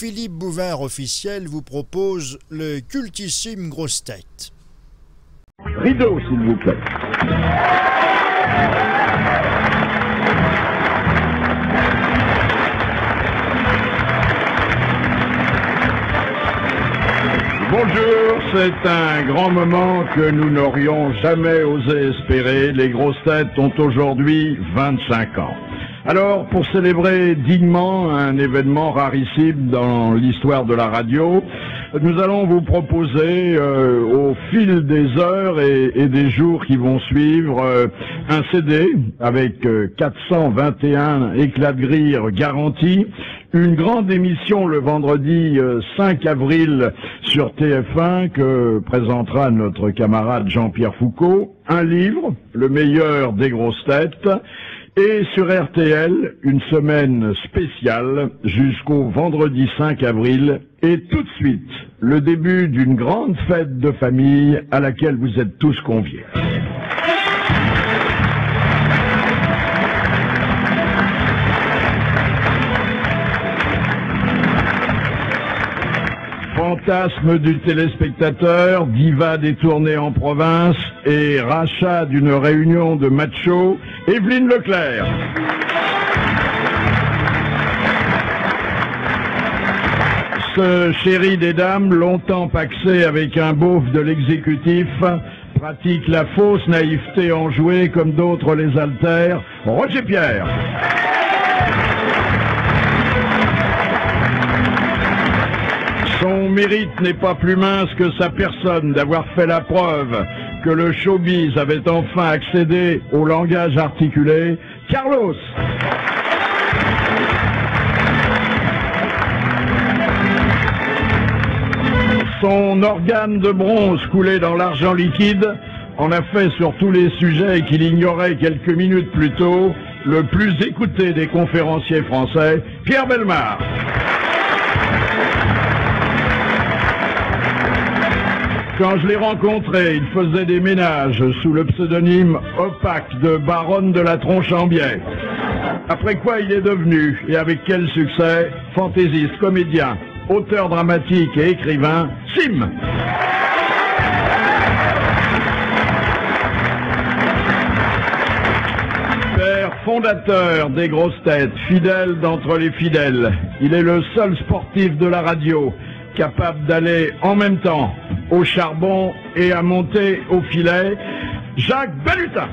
Philippe Bouvard officiel vous propose le cultissime grosse tête. Rideau, s'il vous plaît. Bonjour, c'est un grand moment que nous n'aurions jamais osé espérer. Les grosses têtes ont aujourd'hui 25 ans. Alors, pour célébrer dignement un événement rarissime dans l'histoire de la radio, nous allons vous proposer, au fil des heures et des jours qui vont suivre, un CD avec 421 éclats de rire garantis, une grande émission le vendredi 5 avril sur TF1 que présentera notre camarade Jean-Pierre Foucault, un livre, Le meilleur des grosses têtes, et sur RTL, une semaine spéciale jusqu'au vendredi 5 avril. Et tout de suite, le début d'une grande fête de famille à laquelle vous êtes tous conviés. Fantasme du téléspectateur, diva des tournées en province et rachat d'une réunion de machos, Evelyne Leclerc. Ce chéri des dames, longtemps paxé avec un beauf de l'exécutif, pratique la fausse naïveté enjouée comme d'autres les altèrent, Roger Pierre. Son mérite n'est pas plus mince que sa personne d'avoir fait la preuve que le showbiz avait enfin accédé au langage articulé, Carlos. Son organe de bronze coulé dans l'argent liquide en a fait sur tous les sujets qu'il ignorait quelques minutes plus tôt le plus écouté des conférenciers français, Pierre Bellemare. Quand je l'ai rencontré, il faisait des ménages sous le pseudonyme opaque de Baronne de la Tronche en Biais. Après quoi il est devenu, et avec quel succès, fantaisiste, comédien, auteur dramatique et écrivain, Sim. Père fondateur des grosses têtes, fidèle d'entre les fidèles, il est le seul sportif de la radio capable d'aller en même temps au charbon et à monter au filet, Jacques Balutin.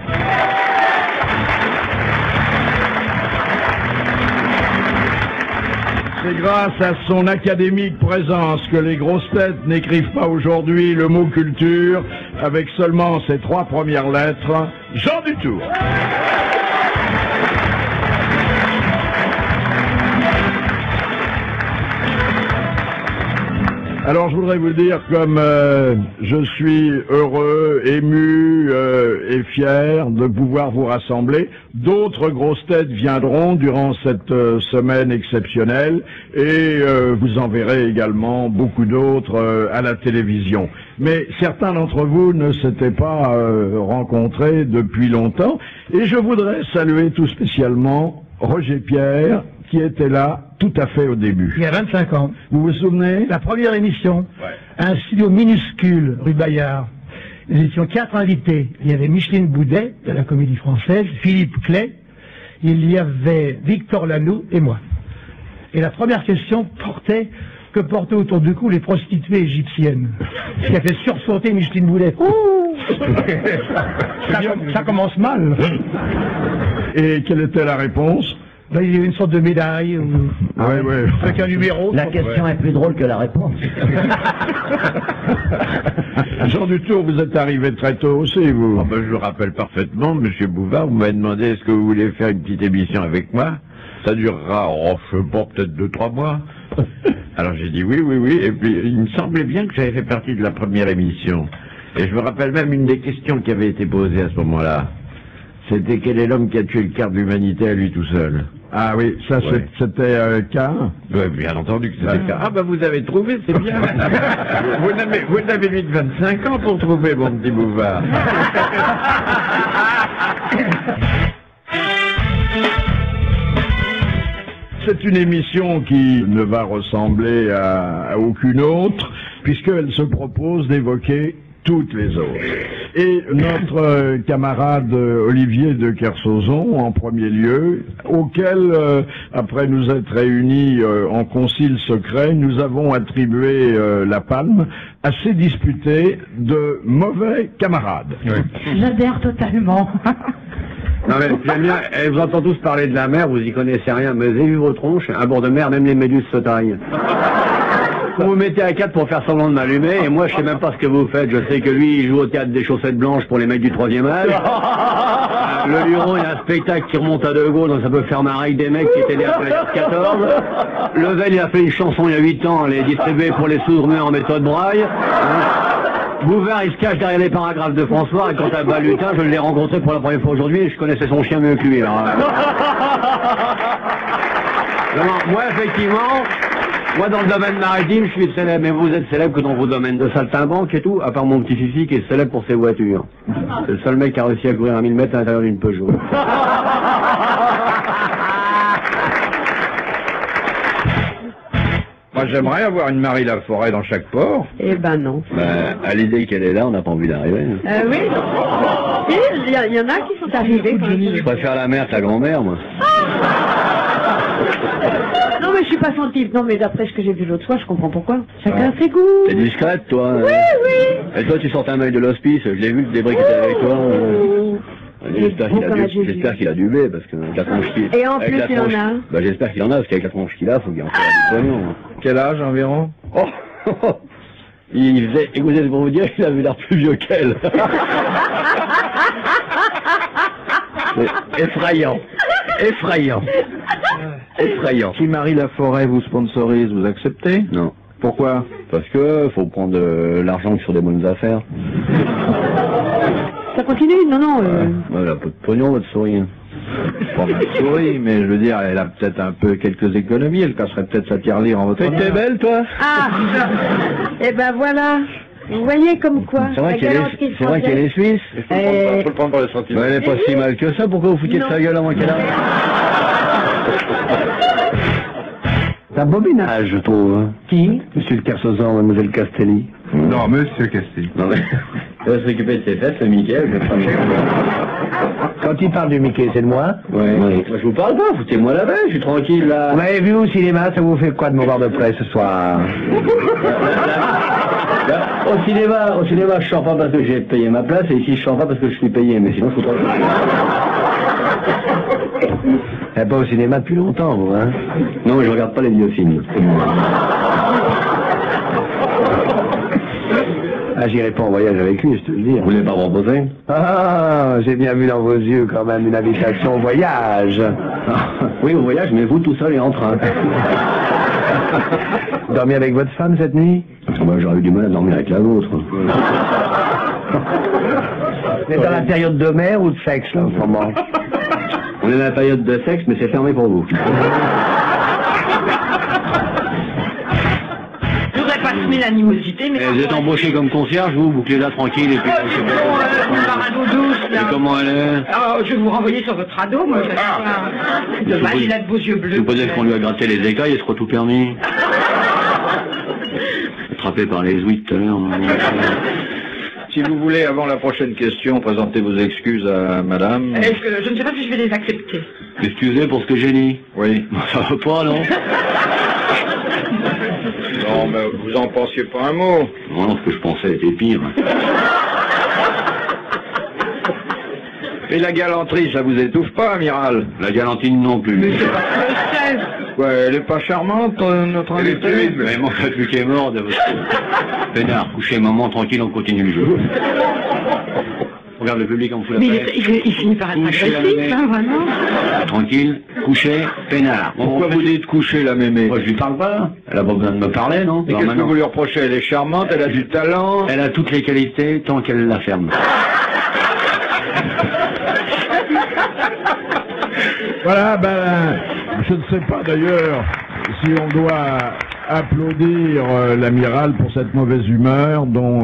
C'est grâce à son académique présence que les grosses têtes n'écrivent pas aujourd'hui le mot culture avec seulement ses 3 premières lettres, Jean Dutour. Alors je voudrais vous dire, comme je suis heureux, ému et fier de pouvoir vous rassembler, d'autres grosses têtes viendront durant cette semaine exceptionnelle et vous en verrez également beaucoup d'autres à la télévision. Mais certains d'entre vous ne s'étaient pas rencontrés depuis longtemps et je voudrais saluer tout spécialement Roger Pierre, qui était là tout à fait au début. Il y a 25 ans. Vous vous souvenez? La première émission, ouais. Un studio minuscule, rue Bayard. Nous étions 4 invités. Il y avait Micheline Boudet, de la Comédie Française, Philippe Clay, il y avait Victor Lanoux et moi. Et la première question portait, que portaient autour du cou les prostituées égyptiennes. Ce qui a fait sursauter Micheline Boudet. Ouh ça commence mal. Et quelle était la réponse? Ben, il y a une sorte de médaille, avec un numéro. La question est plus drôle que la réponse. Jean Dutour, vous êtes arrivé très tôt aussi, vous. Oh ben, je le rappelle parfaitement, Monsieur Bouvard, vous m'avez demandé est-ce que vous voulez faire une petite émission avec moi. Ça durera, je sais pas, peut-être 2-3 mois. Alors j'ai dit oui, et puis il me semblait bien que j'avais fait partie de la première émission. Et je me rappelle même une des questions qui avait été posée à ce moment-là. C'était quel est l'homme qui a tué le quart de l'humanité à lui tout seul? Ah oui, ça ouais. C'était K. Oui, bien entendu que c'était K. Ah ben vous avez trouvé, c'est bien. vous n'avez mis de 25 ans pour trouver, mon petit Bouvard. c'est une émission qui ne va ressembler à aucune autre, puisqu'elle se propose d'évoquer toutes les autres. Et notre camarade Olivier de Kersauzon, en premier lieu, auquel, après nous être réunis en concile secret, nous avons attribué la palme à ces disputés de mauvais camarades. Oui. J'adhère totalement. Non mais j'aime bien, vous entendez tous parler de la mer, vous y connaissez rien, mais vous avez vu vos tronches, à bord de mer, même les méduses se taillent. Vous vous mettez à 4 pour faire semblant de m'allumer, et moi je sais même pas ce que vous faites, je sais que lui il joue au théâtre des chaussettes blanches pour les mecs du 3e âge. Le Luron il a un spectacle qui remonte à De Gaulle, donc ça peut faire marrer des mecs qui étaient nés après la 14. Level il a fait une chanson il y a 8 ans, elle est distribuée pour les sourds-muets en méthode braille. Bouvard, il se cache derrière les paragraphes de François, et quant à Balutin, je l'ai rencontré pour la première fois aujourd'hui, et je connaissais son chien mieux que lui. Alors, non, moi, effectivement, moi, dans le domaine maritime, je suis célèbre, mais vous êtes célèbre que dans vos domaines de saltimbanque et tout, à part mon petit Fifi qui est célèbre pour ses voitures. C'est le seul mec qui a réussi à courir à 1000 mètres à l'intérieur d'une Peugeot. Moi, j'aimerais avoir une Marie Laforêt dans chaque port. Eh ben non. À l'idée qu'elle est là, on n'a pas envie d'arriver. Oui. Il y en a qui sont arrivés. Je préfère la mère que la grand-mère, moi. Non mais je suis pas sensible. Non mais d'après ce que j'ai vu l'autre soir, je comprends pourquoi. Chacun ses goûts. T'es discrète, toi. Oui, oui. Et toi, tu sortais un mec de l'hospice, je l'ai vu, le débris qui était avec toi. J'espère qu'il a du blé, parce que avec la tronche qu'il... Et en plus, il en a. Bah, j'espère qu'il en a, parce qu'avec la tronche qu'il a, faut qu'il en fasse du pognon. Quel âge environ? Il faisait, écoutez, pour vous dire, il avait l'air plus vieux qu'elle. Effrayant. Effrayant. Effrayant. Si Marie Laforêt vous sponsorise, vous acceptez? Non. Pourquoi? Parce que faut prendre l'argent sur des bonnes affaires. Ça continue? Non, non. Elle a pas de pognon, votre souris. Pas ma souris, mais je veux dire, elle a peut-être un peu quelques économies, elle casserait peut-être sa tirelire en votre honneur. T'es belle, toi? Ah. Eh ben voilà. Vous voyez comme quoi. C'est vrai qu'elle est suisse. Faut le prendre par le sentiment. Elle est pas si mal que ça, pourquoi vous foutez de sa gueule avant qu'elle arrive? C'est un bobinage, je trouve. Hein. Qui? Monsieur le Kersauzon, mademoiselle Castelli. Non, monsieur Castelli. Non mais, il va s'occuper de ses fesses, le Mickey, je vais pas me... Quand il parle du Mickey, c'est de moi? Ouais. Moi, je vous parle pas, foutez-moi la veille, je suis tranquille, là. Vous m'avez vu au cinéma, ça vous fait quoi de mon bar de presse ce soir? Au cinéma, je sors pas parce que j'ai payé ma place, et ici, je sors pas parce que je suis payé, mais sinon, faut pas... Vous n'êtes pas au cinéma depuis longtemps, vous, hein? Non, mais je regarde pas les vieux films. Ah, j'irai pas en voyage avec lui, je te le dis. Vous voulez pas proposer? Ah, j'ai bien vu dans vos yeux quand même une invitation au voyage. Oui, au voyage, mais vous tout seul et en train. Dormir avec votre femme cette nuit? Bah, j'aurais eu du mal à dormir avec la vôtre. Vous êtes dans la période de mer ou de sexe, là, en ce moment? On est dans la période de sexe, mais c'est fermé pour vous. Je voudrais pas semer l'animosité, mais... Vous êtes embauché comme concierge, vous bouclez là tranquille, et puis... par ado douce, là. Et comment elle est? Oh, je vais vous renvoyer sur votre ado, moi, je sais pas. Dommage, il a de beaux yeux bleus. Vous posez qu'on lui a gratté les écailles, il se croit tout permis. Attrapé par les ouïes tout à l'heure. Si vous voulez, avant la prochaine question, présenter vos excuses à madame. Est-ce que je ne sais pas si je vais les accepter. Excusez pour ce que j'ai dit. Oui. Ça va pas, non? Non, mais vous en pensiez pas un mot. Non, ce que je pensais était pire. Et la galanterie, ça vous étouffe pas, amiral? La galantine non plus. Mais c'est pas ce que c'est. Ouais, elle est pas charmante, notre invitée? Mais mon lui qui est mort de votre... Pénard, couchez maman, tranquille, on continue le jeu. Regarde le public en fout la Mais paix. il finit par être Couchez la agressif, mémé. hein, vraiment. Tranquille, couchez, pénard. Pourquoi vous dites coucher, la mémé? Moi, je lui parle pas. Elle a pas besoin de me parler, non? Et qu'est-ce que vous lui reprochez? Elle est charmante, elle a du talent. Elle a toutes les qualités tant qu'elle la ferme. Voilà, ben, je ne sais pas d'ailleurs si on doit applaudir l'amiral pour cette mauvaise humeur dont,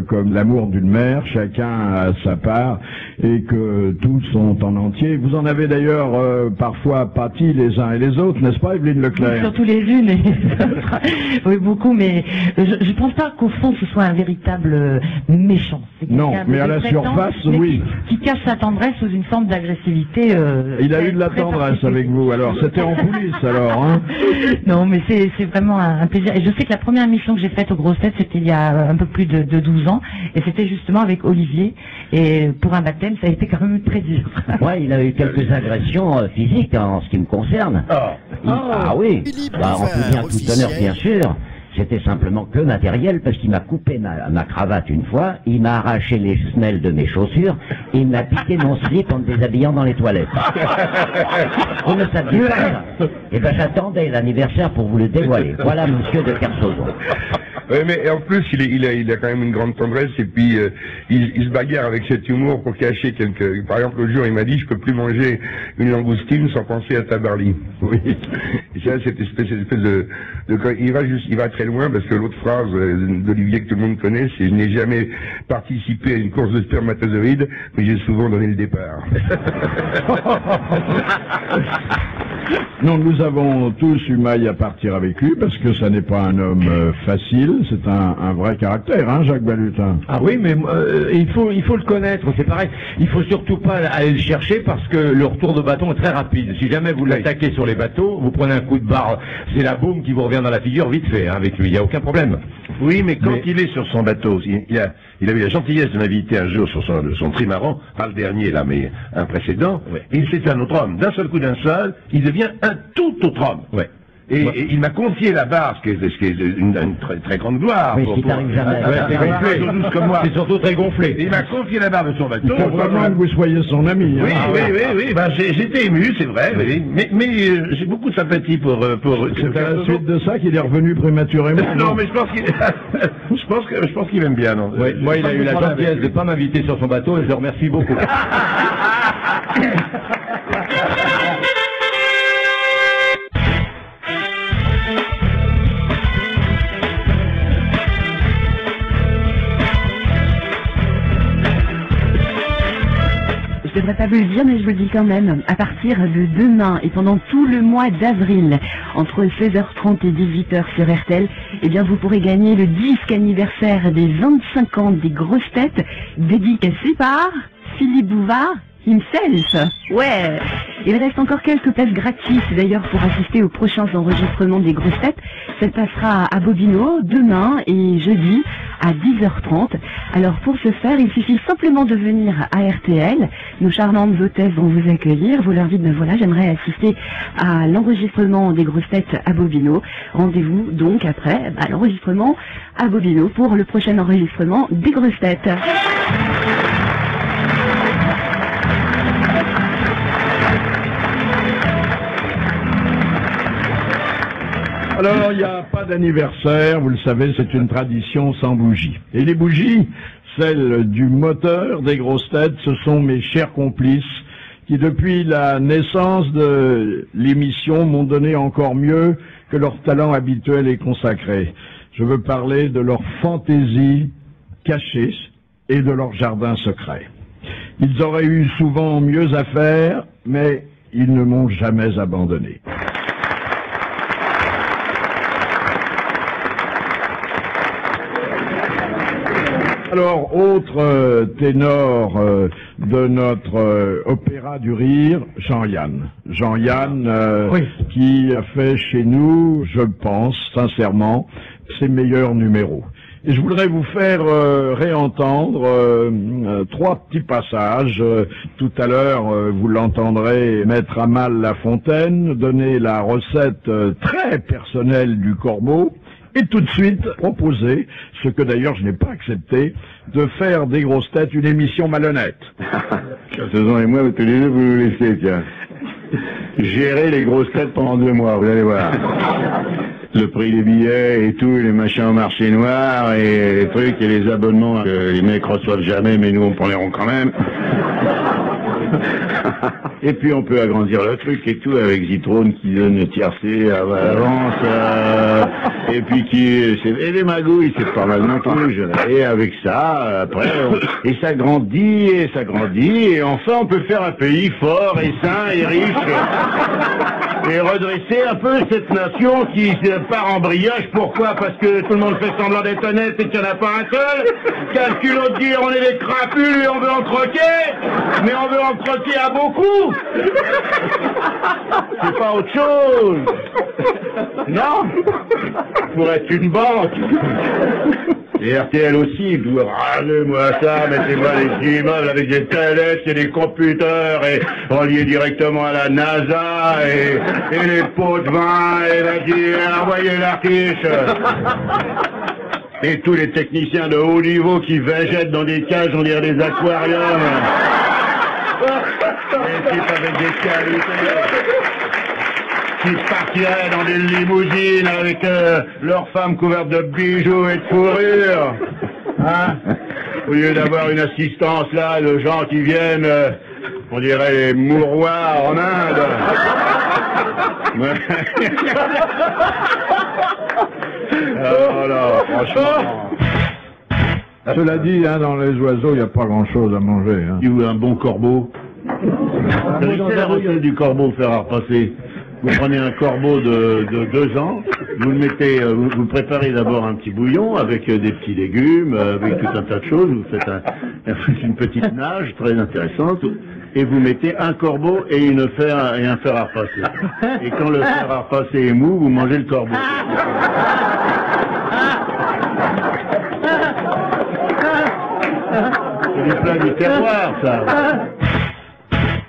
comme l'amour d'une mère, chacun a sa part et que tous sont en entier. Vous en avez d'ailleurs parfois pâti les uns et les autres, n'est-ce pas, Evelyne Leclerc? Surtout les unes et les autres. Oui, beaucoup, mais je ne pense pas qu'au fond ce soit un véritable méchant. Non, mais à la surface, oui. Qui cache sa tendresse sous une forme d'agressivité. Il a eu de la tendresse avec vous, alors c'était en coulisses alors, hein? Non, mais c'est vraiment un plaisir. Et je sais que la première émission que j'ai faite aux Grosses Têtes, c'était il y a un peu plus de 12 ans, et c'était justement avec Olivier, et pour un baptême, ça a été quand même très dur. Ouais, il a eu quelques agressions physiques en ce qui me concerne. Ah oui, bah, en tout bien, tout honneur, bien sûr. C'était simplement que matériel, parce qu'il m'a coupé ma cravate une fois, il m'a arraché les semelles de mes chaussures, et il m'a piqué mon slip en me déshabillant dans les toilettes. Vous ne saviez pas ça? Eh ben j'attendais l'anniversaire pour vous le dévoiler. Voilà monsieur de Kersauzon. Oui, mais en plus, il a quand même une grande tendresse, et puis il se bagarre avec cet humour pour cacher quelques... Par exemple, l'autre jour, il m'a dit, je peux plus manger une langoustine sans penser à Tabarly. Oui. Et ça, cette espèce de... Il va très loin, parce que l'autre phrase d'Olivier que tout le monde connaît, c'est « Je n'ai jamais participé à une course de spermatozoïdes, mais j'ai souvent donné le départ. » Non, nous avons tous eu maille à partir avec lui, parce que ça n'est pas un homme facile, c'est un vrai caractère, hein, Jacques Balutin. Ah oui, mais il faut le connaître, c'est pareil. Il faut surtout pas aller le chercher, parce que le retour de bâton est très rapide. Si jamais vous l'attaquez sur les bateaux, vous prenez un coup de barre, c'est la boum qui vous revient dans la figure vite fait, hein, avec lui, il n'y a aucun problème. Oui, mais quand il est sur son bateau, il avait la gentillesse de m'inviter un jour sur son trimaran, pas le dernier là, mais un précédent, il s'est un autre homme. D'un seul coup, d'un seul, il devient un tout autre homme. Ouais. Et il m'a confié la barre, ce qui est une très, très grande gloire. Oui, si t'arrives jamais. C'est gonflé. Comme moi. C'est surtout très gonflé. Il m'a confié la barre de son bateau. Il faut vraiment que vous soyez son ami. Oui, hein. oui. Ben, j'étais ému, c'est vrai. Oui. Mais j'ai beaucoup de sympathie pour c'est à la suite de ça qu'il est revenu prématurément. Non, mais je pense qu'il je pense qu'il aime bien, non. Oui, moi, il a eu la gentillesse de ne pas m'inviter sur son bateau, et je le remercie beaucoup. Je devrais pas vous le dire, mais je vous le dis quand même. À partir de demain et pendant tout le mois d'avril, entre 16h30 et 18h sur RTL, eh bien, vous pourrez gagner le disque anniversaire des 25 ans des Grosses Têtes, dédicacé par Philippe Bouvard himself. Ouais. Il reste encore quelques places gratuites d'ailleurs pour assister aux prochains enregistrements des Grosses Têtes. Ça passera à Bobino demain et jeudi à 10h30. Alors pour ce faire, il suffit simplement de venir à RTL. Nos charmantes hôtesses vont vous accueillir. Vous leur dites, ben voilà, j'aimerais assister à l'enregistrement des Grosses Têtes à Bobino. Rendez-vous donc après l'enregistrement à Bobino pour le prochain enregistrement des Grosses Têtes. Alors, il n'y a pas d'anniversaire, vous le savez, c'est une tradition sans bougie. Et les bougies, celles du moteur des Grosses Têtes, ce sont mes chers complices qui, depuis la naissance de l'émission, m'ont donné encore mieux que leur talent habituel et consacré. Je veux parler de leur fantaisie cachée et de leur jardin secret. Ils auraient eu souvent mieux à faire, mais ils ne m'ont jamais abandonné. Alors, autre ténor de notre opéra du rire, Jean-Yann. Jean-Yann, oui, qui a fait chez nous, je pense, sincèrement, ses meilleurs numéros. Et je voudrais vous faire réentendre trois petits passages. Tout à l'heure, vous l'entendrez mettre à mal La Fontaine, donner la recette très personnelle du corbeau, et tout de suite proposer, ce que d'ailleurs je n'ai pas accepté, de faire des Grosses Têtes une émission malhonnête. Kersauzon et moi, tous les deux, vous nous laissez, tiens. Gérer les Grosses Têtes pendant 2 mois, vous allez voir. Le prix des billets et tout, les machins au marché noir, et les trucs, et les abonnements que les mecs reçoivent jamais, mais nous on prend les ronds quand même. Et puis on peut agrandir le truc et tout avec Zitrone qui donne le tiercé à l'avance. et puis et les magouilles, c'est pas mal non plus. Et avec ça, après, et ça grandit, et enfin on peut faire un pays fort et sain et riche, et redresser un peu cette nation qui part en brillage. Pourquoi? Parce que tout le monde fait semblant d'être honnête et qu'il n'y en a pas un seul. Calcul de dire on est des crapules et on veut en croquer, mais on veut en croquer à beaucoup. C'est pas autre chose. Non, pour être une banque. Et RTL aussi, râlez-moi ça, mettez-moi les immeubles avec des tablettes et des computers et reliés directement à la NASA et les pots de vin et vas-y, envoyez l'artiche. Et tous les techniciens de haut niveau qui végètent dans des cages, on dirait des aquariums. Et types avec des qualités. Qui partiraient dans des limousines avec leurs femmes couvertes de bijoux et de fourrure. Hein? Au lieu d'avoir une assistance là, de gens qui viennent, on dirait les mouroirs en Inde. Oh là, franchement. Cela dit, hein, dans les oiseaux, il n'y a pas grand-chose à manger. Hein. Il y a un bon corbeau. C'est la recette du corbeau, faire repasser. Vous prenez un corbeau de 2 ans, vous le mettez, vous préparez d'abord un petit bouillon avec des petits légumes, avec tout un tas de choses, vous faites une petite nage très intéressante, et vous mettez un corbeau et un fer à repasser. Et quand le fer à repasser est mou, vous mangez le corbeau. C'est du plat du terroir, ça.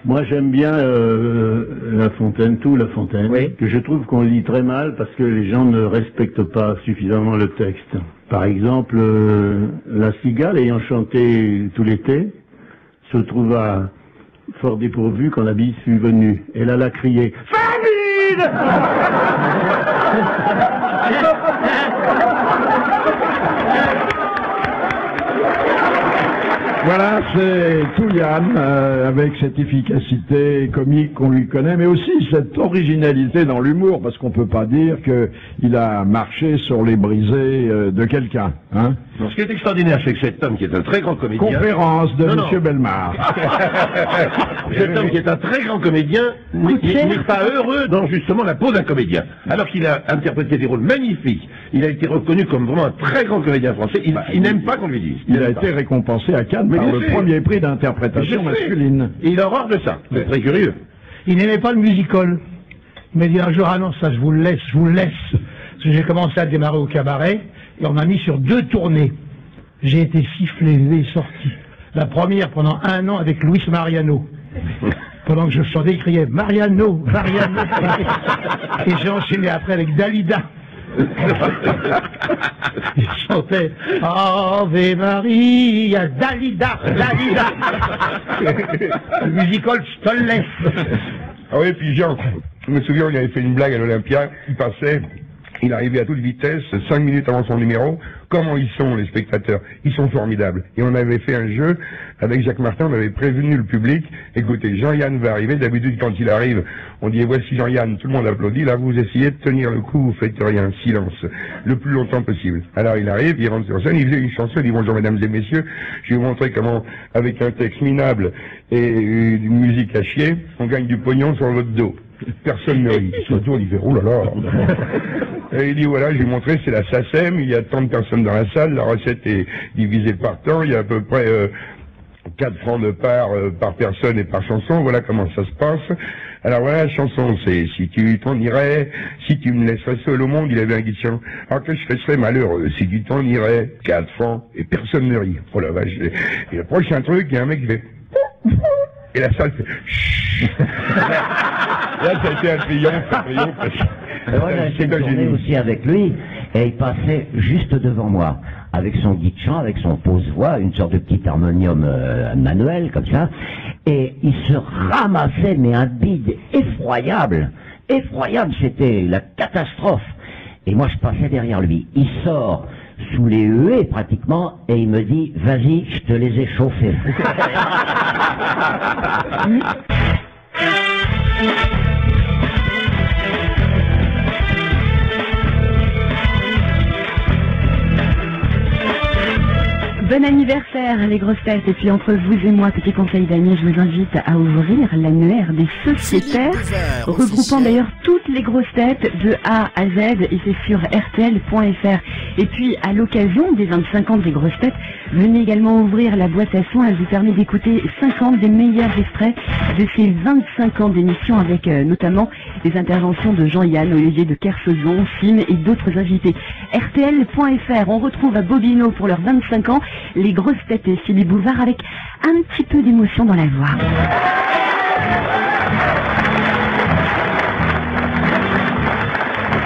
Moi, j'aime bien La Fontaine, La Fontaine, oui, que je trouve qu'on lit très mal parce que les gens ne respectent pas suffisamment le texte. Par exemple, la cigale ayant chanté tout l'été se trouva fort dépourvue quand la bise fut venue. Elle alla crier « Famine !» Voilà, c'est Touliane, avec cette efficacité comique qu'on lui connaît, mais aussi cette originalité dans l'humour, parce qu'on peut pas dire qu'il a marché sur les brisées de quelqu'un. Hein. Non, ce qui est extraordinaire, c'est que cet homme qui est un très grand comédien... Conférence de M. Bellemare. Cet homme qui est un très grand comédien n'est pas heureux dans justement la peau d'un comédien. Alors qu'il a interprété des rôles magnifiques, il a été reconnu comme vraiment un très grand comédien français, il n'aime pas qu'on lui dise. Il a été récompensé à Cannes par le premier prix d'interprétation masculine. Et il a horreur de ça, c'est très curieux. Il n'aimait pas le musical. Il m'a dit un jour, ah non, ça je vous le laisse. Parce que j'ai commencé à démarrer au cabaret, et on m'a mis sur 2 tournées. J'ai été sifflé et sorti. La première pendant 1 an avec Luis Mariano. Pendant que je chantais, il criait Mariano, Mariano. Et j'ai enchaîné après avec Dalida. Il chantait Ave Maria, Dalida, Dalida. Le musical, je te le laisse. Ah oui, puis Jean, je me souviens, il avait fait une blague à l'Olympia, il passait, il arrivait à toute vitesse, 5 minutes avant son numéro. Comment ils sont, les spectateurs? Ils sont formidables. Et on avait fait un jeu avec Jacques Martin, on avait prévenu le public, écoutez, Jean-Yann va arriver, d'habitude quand il arrive, on dit voici Jean-Yann, tout le monde applaudit, là vous essayez de tenir le coup, vous faites rien, silence, le plus longtemps possible. Alors il arrive, il rentre sur scène, il faisait une chanson, il dit bonjour mesdames et messieurs, je vais vous montrer comment, avec un texte minable et une musique à chier, on gagne du pognon sur votre dos. Personne ne rit. Il se retourne, il fait oh là là. Et il dit voilà, je vais vous montrer, c'est la SACEM, il y a tant de personnes dans la salle, la recette est divisée par temps, il y a à peu près 4 francs de part par personne et par chanson, voilà comment ça se passe. Alors voilà, la chanson, c'est si tu t'en irais, si tu me laisserais seul au monde, il avait un guichon. Alors que je serais malheureux, si tu t'en irais, 4 francs, et personne ne rit. Oh la vache. Et le prochain truc, il y a un mec qui fait et la salle fait chut. Là, ça a été un triomphe. Moi, j'ai tourné aussi avec lui, et il passait juste devant moi, avec son guide chant, avec son pose-voix, une sorte de petit harmonium manuel, comme ça, et il se ramassait, mais un bide effroyable, c'était la catastrophe. Et moi, je passais derrière lui. Il sort sous les huées, pratiquement, et il me dit, vas-y, je te les ai chauffés. Bon anniversaire les grosses têtes. Et puis entre vous et moi, petit conseil d'amis, je vous invite à ouvrir l'annuaire des sociétaires, regroupant d'ailleurs toutes les grosses têtes de A à Z, et c'est sur rtl.fr. Et puis à l'occasion des 25 ans des grosses têtes, venez également ouvrir la boîte à soins. Elle vous permet d'écouter 50 des meilleurs extraits de ces 25 ans d'émission, avec notamment des interventions de Jean-Yann, Olivier de Kersauzon, Sim et d'autres invités. rtl.fr. On retrouve à Bobino pour leurs 25 ans les grosses têtes et Philippe Bouvard avec un petit peu d'émotion dans la voix.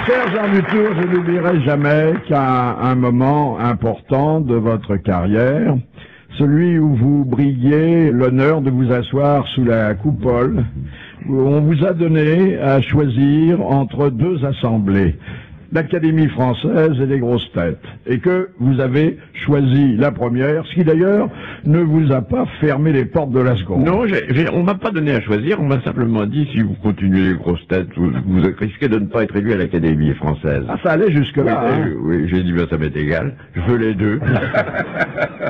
Cher Jean Dutour, je n'oublierai jamais qu'à un moment important de votre carrière, celui où vous briguiez l'honneur de vous asseoir sous la coupole, où on vous a donné à choisir entre deux assemblées, l'Académie française et les grosses têtes, et que vous avez choisi la première, ce qui d'ailleurs ne vous a pas fermé les portes de la seconde. Non, on m'a pas donné à choisir, on m'a simplement dit si vous continuez les grosses têtes, vous risquez de ne pas être élu à l'Académie française. Ah, ça allait jusque-là. Oui, hein. oui, j'ai dit, ben, ça m'est égal, je veux les deux.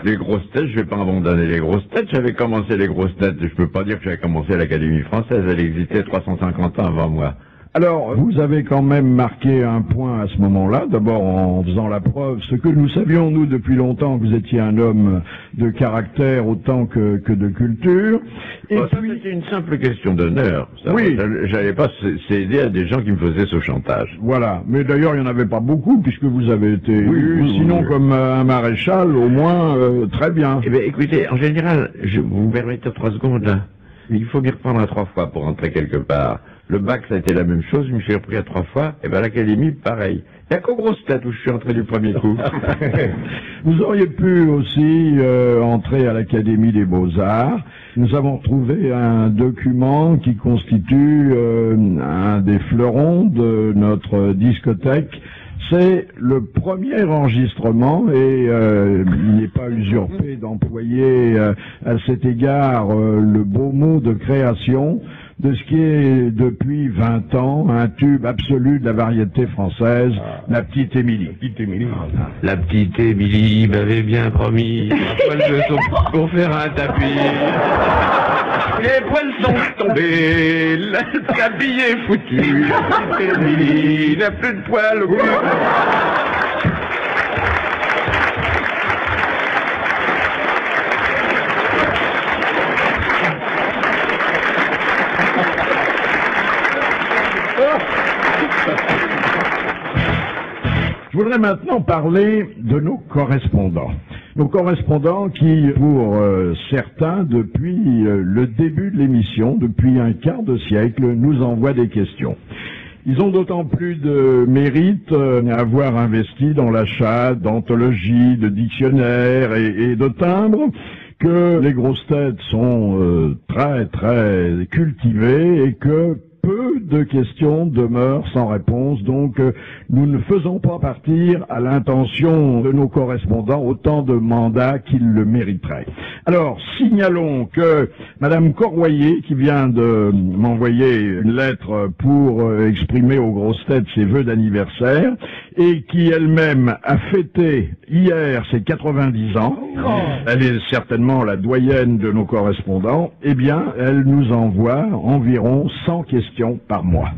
Les grosses têtes, je vais pas abandonner les grosses têtes, j'avais commencé les grosses têtes, je peux pas dire que j'avais commencé à l'Académie française, elle existait 350 ans avant moi. Alors, vous avez quand même marqué un point à ce moment-là, d'abord en faisant la preuve, ce que nous savions, nous, depuis longtemps, que vous étiez un homme de caractère autant que de culture. Et ça, c'était une simple question d'honneur. Oui. J'avais pas cédé à des gens qui me faisaient ce chantage. Voilà. Mais d'ailleurs, il n'y en avait pas beaucoup, puisque vous avez été élu, sinon comme un maréchal, au moins, très bien. Eh bien, écoutez, en général, vous me permettez 3 secondes, là. Il faut m'y reprendre à 3 fois pour rentrer quelque part. Le bac, ça a été la même chose, je me suis repris à 3 fois, et ben l'Académie, pareil. Il n'y a qu'aux grosses têtes où je suis entré du premier coup. Vous auriez pu aussi entrer à l'Académie des Beaux-Arts. Nous avons trouvé un document qui constitue un des fleurons de notre discothèque. C'est le premier enregistrement et il n'est pas usurpé d'employer à cet égard le beau mot de création de ce qui est depuis 20 ans un tube absolu de la variété française, la petite Émilie. La petite Émilie m'avait bien promis un poil de soupe pour faire un tapis. Les poils sont tombés, le tapis est foutu. La petite Émilie n'a plus de poils au cul. Je voudrais maintenant parler de nos correspondants. Nos correspondants qui, pour certains, depuis le début de l'émission, depuis un quart de siècle, nous envoient des questions. Ils ont d'autant plus de mérite à avoir investi dans l'achat d'anthologies, de dictionnaires et de timbres, que les grosses têtes sont très très cultivées et que peu de questions demeurent sans réponse, donc nous ne faisons pas partir à l'intention de nos correspondants autant de mandats qu'ils le mériteraient. Alors, signalons que Madame Corroyer, qui vient de m'envoyer une lettre pour exprimer aux grosses têtes ses vœux d'anniversaire, et qui elle-même a fêté hier ses 90 ans, elle est certainement la doyenne de nos correspondants, eh bien, elle nous envoie environ 100 questions par mois.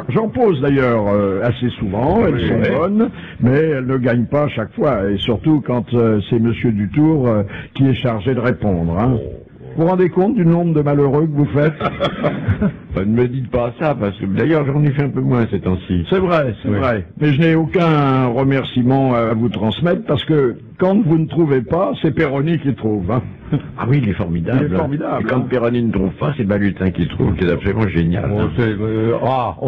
J'en pose d'ailleurs assez souvent, elles sont bonnes, mais elles ne gagnent pas à chaque fois, et surtout quand c'est Monsieur Dutour qui est chargé de répondre. Hein. Vous vous rendez compte du nombre de malheureux que vous faites? Ne me dites pas ça, parce que d'ailleurs j'en ai fait un peu moins ces temps-ci. C'est vrai, c'est vrai. Mais je n'ai aucun remerciement à vous transmettre, parce que quand vous ne trouvez pas, c'est Perroni qui trouve. Hein. Ah oui, il est formidable. Il est formidable. Et quand Perroni ne trouve pas, c'est Balutin qui trouve, qui est absolument génial. C'est rare. Ah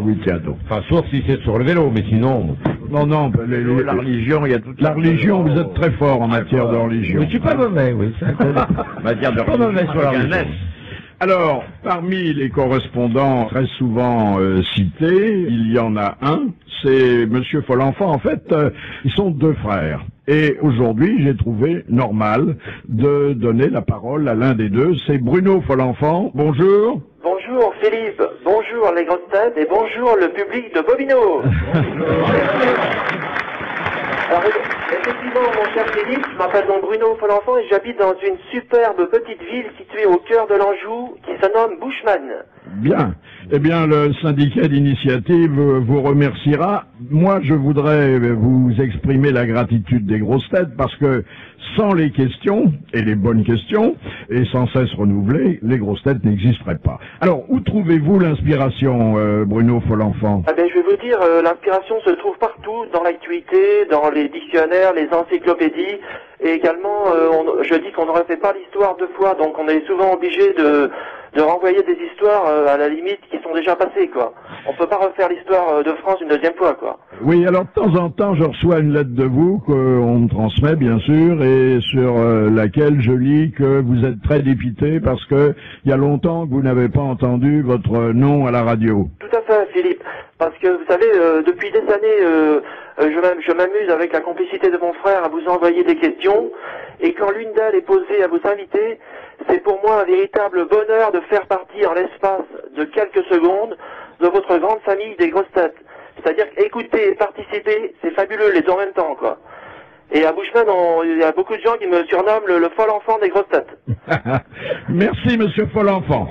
oui, tiens donc. Enfin, sauf si c'est sur le vélo, mais sinon... Non, la religion, il y a toute la religion, vous êtes très fort en matière de religion. Mais je suis pas mauvais, oui. En matière de pas mauvais sur la religion. Alors, parmi les correspondants très souvent cités, il y en a un, c'est Monsieur Folenfant. En fait, ils sont 2 frères. Et aujourd'hui, j'ai trouvé normal de donner la parole à l'un des deux. C'est Bruno Folenfant. Bonjour. Bonjour Philippe, bonjour les grosses têtes et bonjour le public de Bobino. Alors, effectivement, mon cher Philippe, je m'appelle donc Bruno Follenfant et j'habite dans une superbe petite ville située au cœur de l'Anjou qui se nomme Bushman. Bien. Eh bien, le syndicat d'initiative vous remerciera. Moi, je voudrais vous exprimer la gratitude des grosses têtes parce que sans les questions, et les bonnes questions, et sans cesse renouvelées, les grosses têtes n'existeraient pas. Alors, où trouvez-vous l'inspiration, Bruno Follenfant? Ah ben, je vais vous dire, l'inspiration se trouve partout, dans l'actualité, dans les dictionnaires, les encyclopédies, et également, je dis qu'on ne refait pas l'histoire deux fois, donc on est souvent obligé de renvoyer des histoires, à la limite, qui sont déjà passées, quoi. On peut pas refaire l'histoire de France une deuxième fois, quoi. Oui, alors de temps en temps, je reçois une lettre de vous qu'on me transmet, bien sûr, et sur laquelle je lis que vous êtes très dépité parce que il y a longtemps que vous n'avez pas entendu votre nom à la radio. Tout à fait, Philippe. Parce que, vous savez, depuis des années, je m'amuse avec la complicité de mon frère à vous envoyer des questions, et quand l'une d'elles est posée à vos invités, c'est pour moi un véritable bonheur de faire partie en l'espace de quelques secondes de votre grande famille des grosses têtes. C'est-à-dire qu'écouter et participer, c'est fabuleux les deux en même temps, quoi. Et à Bushman, il y a beaucoup de gens qui me surnomment le Follenfant des grosses têtes. Merci, monsieur Follenfant.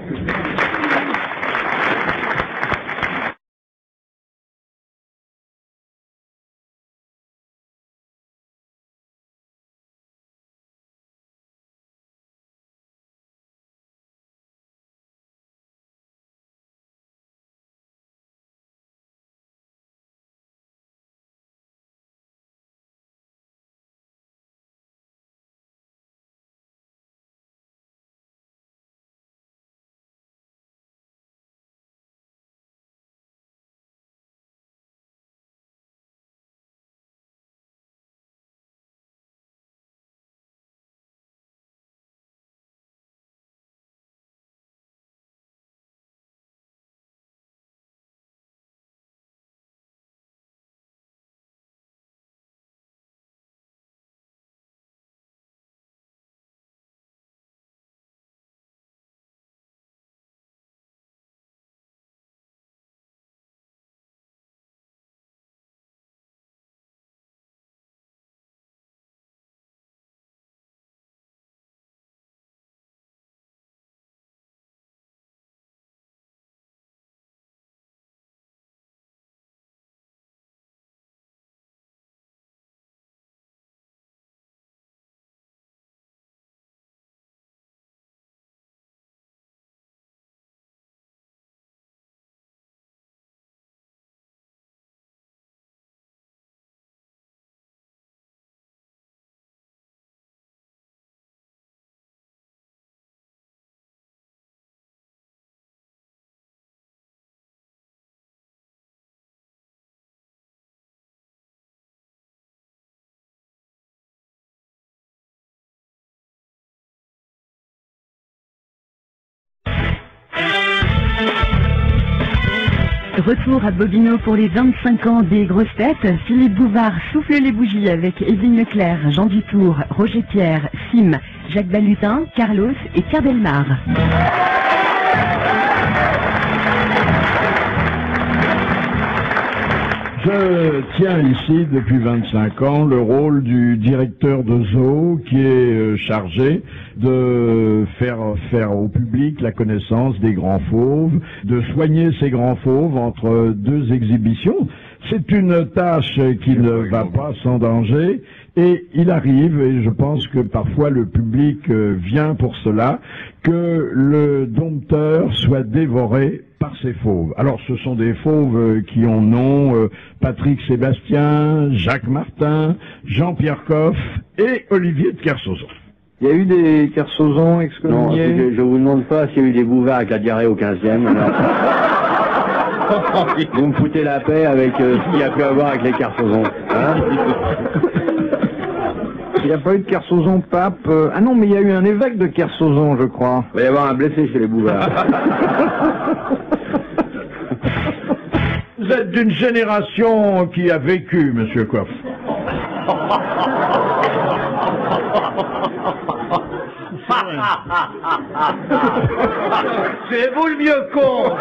Retour à Bobino pour les 25 ans des grosses têtes. Philippe Bouvard souffle les bougies avec Évelyne Leclerc, Jean Dutour, Roger Pierre, Sim, Jacques Balutin, Carlos et Pierre Bellemare. Je tiens ici depuis 25 ans le rôle du directeur de zoo qui est chargé de faire au public la connaissance des grands fauves, de soigner ces grands fauves entre deux exhibitions. C'est une tâche qui ne va pas sans danger et il arrive, et je pense que parfois le public vient pour cela, que le dompteur soit dévoré par ces fauves. Alors ce sont des fauves qui ont nom Patrick Sébastien, Jacques Martin, Jean-Pierre Coff et Olivier de Kersauzon. Il y a eu des Kersauzon excommuniés? Non, je vous demande pas s'il y a eu des Bouvards avec la diarrhée au 15e. Vous me foutez la paix avec ce qu'il y a pu avoir avec les Kersauzon. Hein? Il n'y a pas eu de Kersauzon pape. Ah non, mais il y a eu un évêque de Kersauzon, je crois. Il va y avoir un blessé chez les Bouvards. Vous êtes d'une génération qui a vécu, monsieur Coff. C'est vous le mieux con.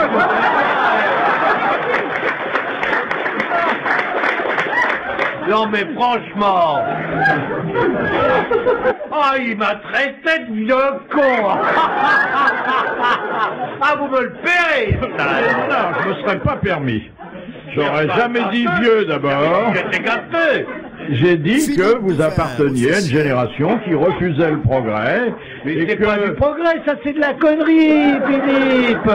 Non mais franchement. Ah, il m'a traité de vieux con. Ah, vous me le paierez. Non, je me serais pas permis. J'aurais jamais dit vieux d'abord. J'étais gâté. J'ai dit que vous apparteniez à une génération qui refusait le progrès. Mais c'est pas du progrès, ça c'est de la connerie, Philippe.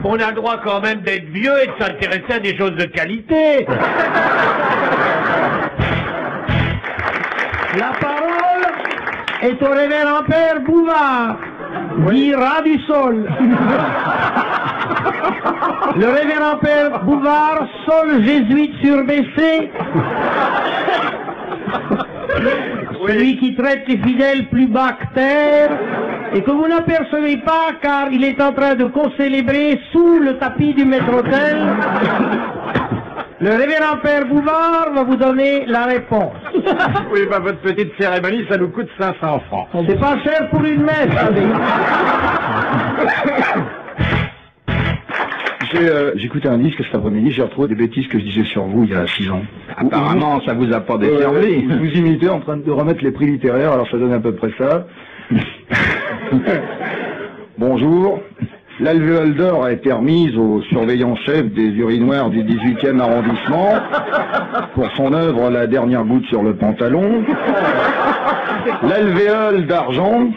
On a le droit quand même d'être vieux et de s'intéresser à des choses de qualité. La parole est au révérend Père Bouvard, dit rat du sol. Le révérend Père Bouvard, sol jésuite surbaissé, celui qui traite les fidèles plus bas que terre, et que vous n'apercevez pas car il est en train de concélébrer sous le tapis du maître-autel. Le révérend Père Bouvard va vous donner la réponse. Oui, bah votre petite cérémonie, ça nous coûte 500 francs. C'est pas cher pour une messe, J'écoutais un disque cet après-midi, j'ai retrouvé des bêtises que je disais sur vous il y a 6 ans. Apparemment, ça vous a pas desservi. Vous imitez en train de remettre les prix littéraires, alors ça donne à peu près ça. Bonjour. L'alvéole d'or a été remise au surveillant-chef des urinoirs du 18e arrondissement pour son œuvre La dernière goutte sur le pantalon. L'alvéole d'argent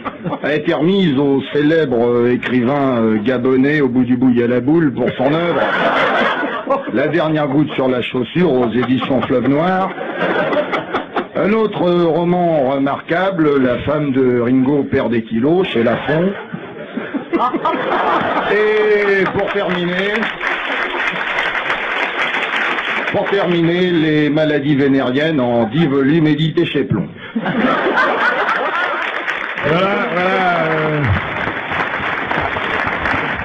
a été remise au célèbre écrivain gabonais au bout du bout à la boule pour son œuvre La dernière goutte sur la chaussure aux éditions Fleuve Noir. Un autre roman remarquable, La femme de Ringo perd des kilos chez Lafon. Et pour terminer, les maladies vénériennes en 10 volumes édités chez Plomb.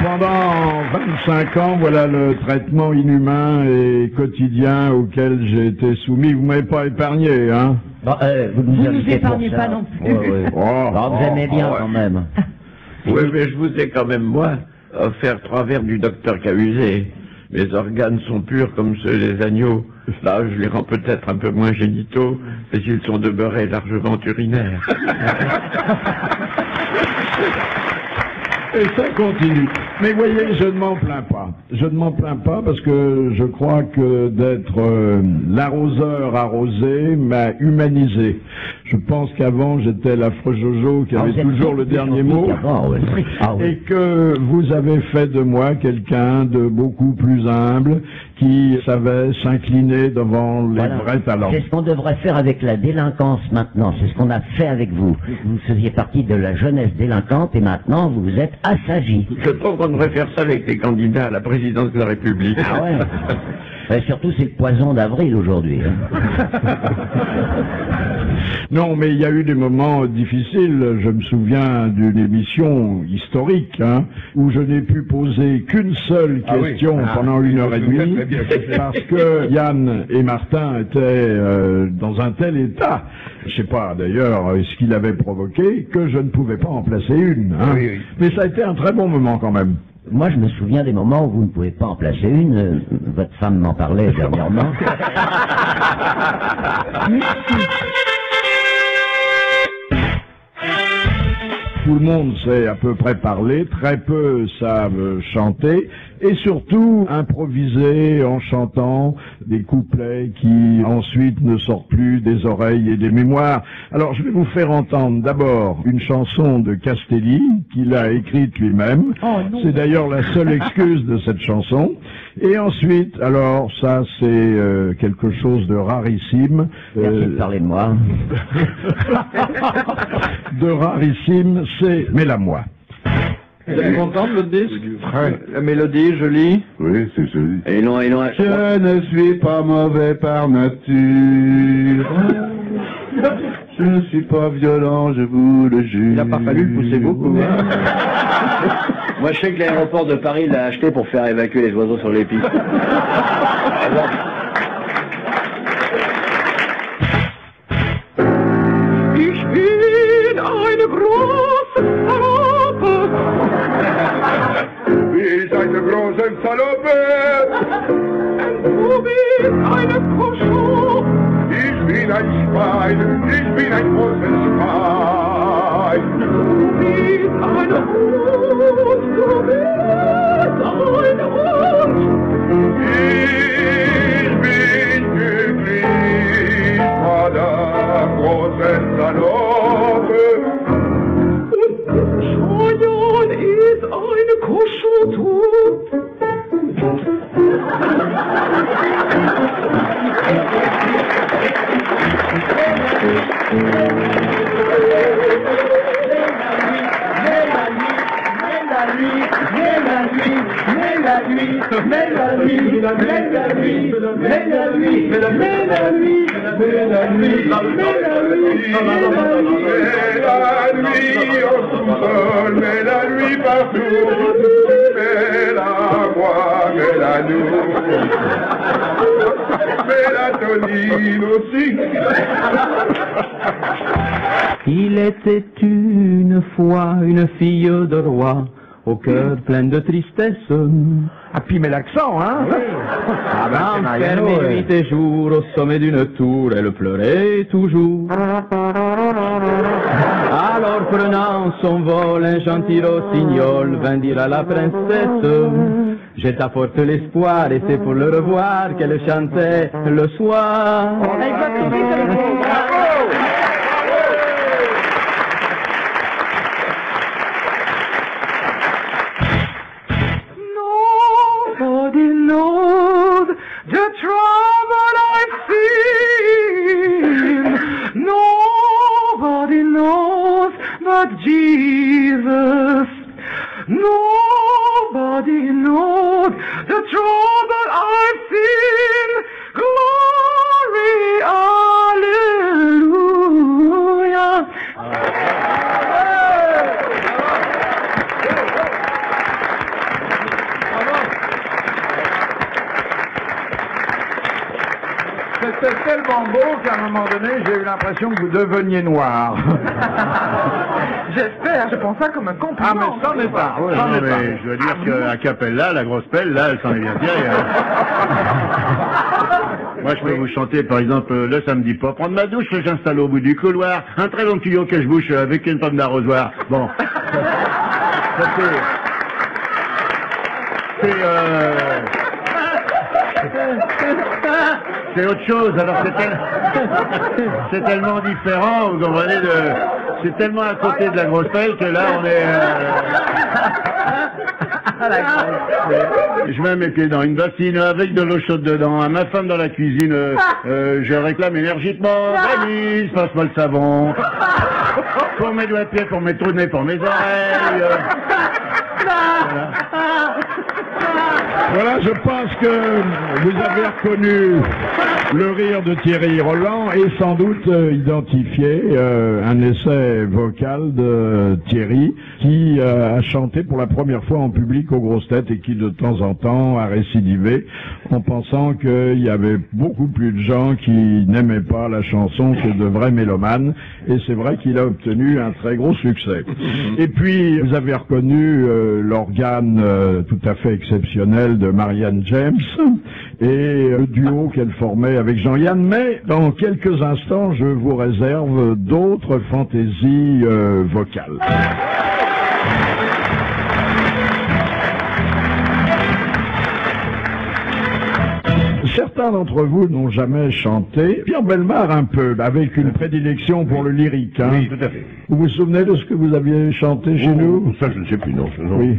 Pendant 25 ans, voilà le traitement inhumain et quotidien auquel j'ai été soumis. Vous m'avez pas épargné, hein? Vous nous épargnez pas non plus. Vous aimez bien quand même. Oui, mais je vous ai quand même, moi, offert 3 verres du docteur Cahuset. Mes organes sont purs comme ceux des agneaux. Là, je les rends peut-être un peu moins génitaux, mais ils sont demeurés largement urinaires. Et ça continue. Mais voyez, je ne m'en plains pas. Je ne m'en plains pas parce que je crois que d'être l'arroseur arrosé m'a humanisé. Je pense qu'avant, j'étais l'affreux Jojo qui avait toujours le dernier mot. Et que vous avez fait de moi quelqu'un de beaucoup plus humble qui savait s'incliner devant les vrais talents. C'est ce qu'on devrait faire avec la délinquance maintenant. C'est ce qu'on a fait avec vous. Vous faisiez partie de la jeunesse délinquante et maintenant vous vous êtes assagi. Je trouve qu'on devrait faire ça avec les candidats à la présidence de la République. Ah ouais. Et surtout, c'est le poison d'avril aujourd'hui. Non, mais il y a eu des moments difficiles. Je me souviens d'une émission historique où je n'ai pu poser qu'une seule question pendant 1h30 parce que Yann et Martin étaient dans un tel état, je sais pas d'ailleurs ce qu'il avait provoqué, que je ne pouvais pas en placer une. Mais ça a été un très bon moment quand même. Moi, je me souviens des moments où vous ne pouvez pas en placer une. Votre femme m'en parlait dernièrement. Tout le monde sait à peu près parler, très peu savent chanter, et surtout improviser en chantant des couplets qui ensuite ne sortent plus des oreilles et des mémoires. Alors je vais vous faire entendre d'abord une chanson de Castelli, qu'il a écrite lui-même. C'est d'ailleurs la seule excuse de cette chanson. Et ensuite, alors ça c'est quelque chose de rarissime. Merci de parler de moi. De rarissime, c'est « Mets-la-moi ». Vous êtes content de votre disque? La mélodie, jolie? Oui, c'est joli. Et non, Je ne suis pas mauvais par nature. Je ne suis pas violent, je vous le jure. Il n'a pas fallu le pousser beaucoup. Moi, je sais que l'aéroport de Paris l'a acheté pour faire évacuer les oiseaux sur les pistes. Ich bin eine große Salope. Wie ist eine große Salope? Du bist eine Cochon. Ich bin Schwein, ich bin ein großes Schwein. Du bist ein Hund, du bist ein Hund. Ich bin glücklich vor der großen Saloppe. Und Schwein ist eine Kuscheltut. Il était une fois une fille de roi, au cœur plein de tristesse. Ah, puis mais l'accent, hein oui. Ah ben, enfermée nuit et jour au sommet d'une tour, elle pleurait toujours. Alors prenant son vol, un gentil rossignol vint dire à la princesse: je t'apporte l'espoir et c'est pour le revoir qu'elle chantait le soir. Nobody knows the trouble I've seen. Nobody knows but Jesus. Nobody knows the trouble I've seen. Glory, hallelujah. C'était tellement beau qu'à un moment donné, j'ai eu l'impression que vous deveniez noir. J'espère, je prends ça comme un compliment. Ah, mais c'en est pas. Ouais, non, mais je dois dire qu'à Capella, la grosse pelle, là, elle s'en est bien tirée. Hein. Moi, je peux vous chanter, par exemple, le samedi pas prendre ma douche, j'installe au bout du couloir un très long tuyau que je bouche avec une pomme d'arrosoir. Bon. C'est autre chose, alors c'est tellement différent, vous comprenez, c'est tellement à côté de la grosse pelle que là on est... Je mets mes pieds dans une bassine avec de l'eau chaude dedans, à ma femme dans la cuisine, je réclame énergiquement, Denis, passe-moi le savon, pour mes doigts de pied, pour mes trous de nez, pour mes oreilles... Voilà, je pense que vous avez reconnu le rire de Thierry Roland et sans doute identifié un essai vocal de Thierry qui a chanté pour la première fois en public aux grosses têtes et qui de temps en temps a récidivé en pensant qu'il y avait beaucoup plus de gens qui n'aimaient pas la chanson que de vrais mélomanes, et c'est vrai qu'il a obtenu un très gros succès. Et puis vous avez reconnu l'organe tout à fait exceptionnel de Marianne James et le duo qu'elle formait avec Jean-Yann, mais dans quelques instants je vous réserve d'autres fantaisies vocales. Certains d'entre vous n'ont jamais chanté. Pierre Bellemare un peu, avec une prédilection pour le lyrique. Hein. Oui, tout à fait. Vous vous souvenez de ce que vous aviez chanté chez nous? Ça, je ne sais plus, non. Oui.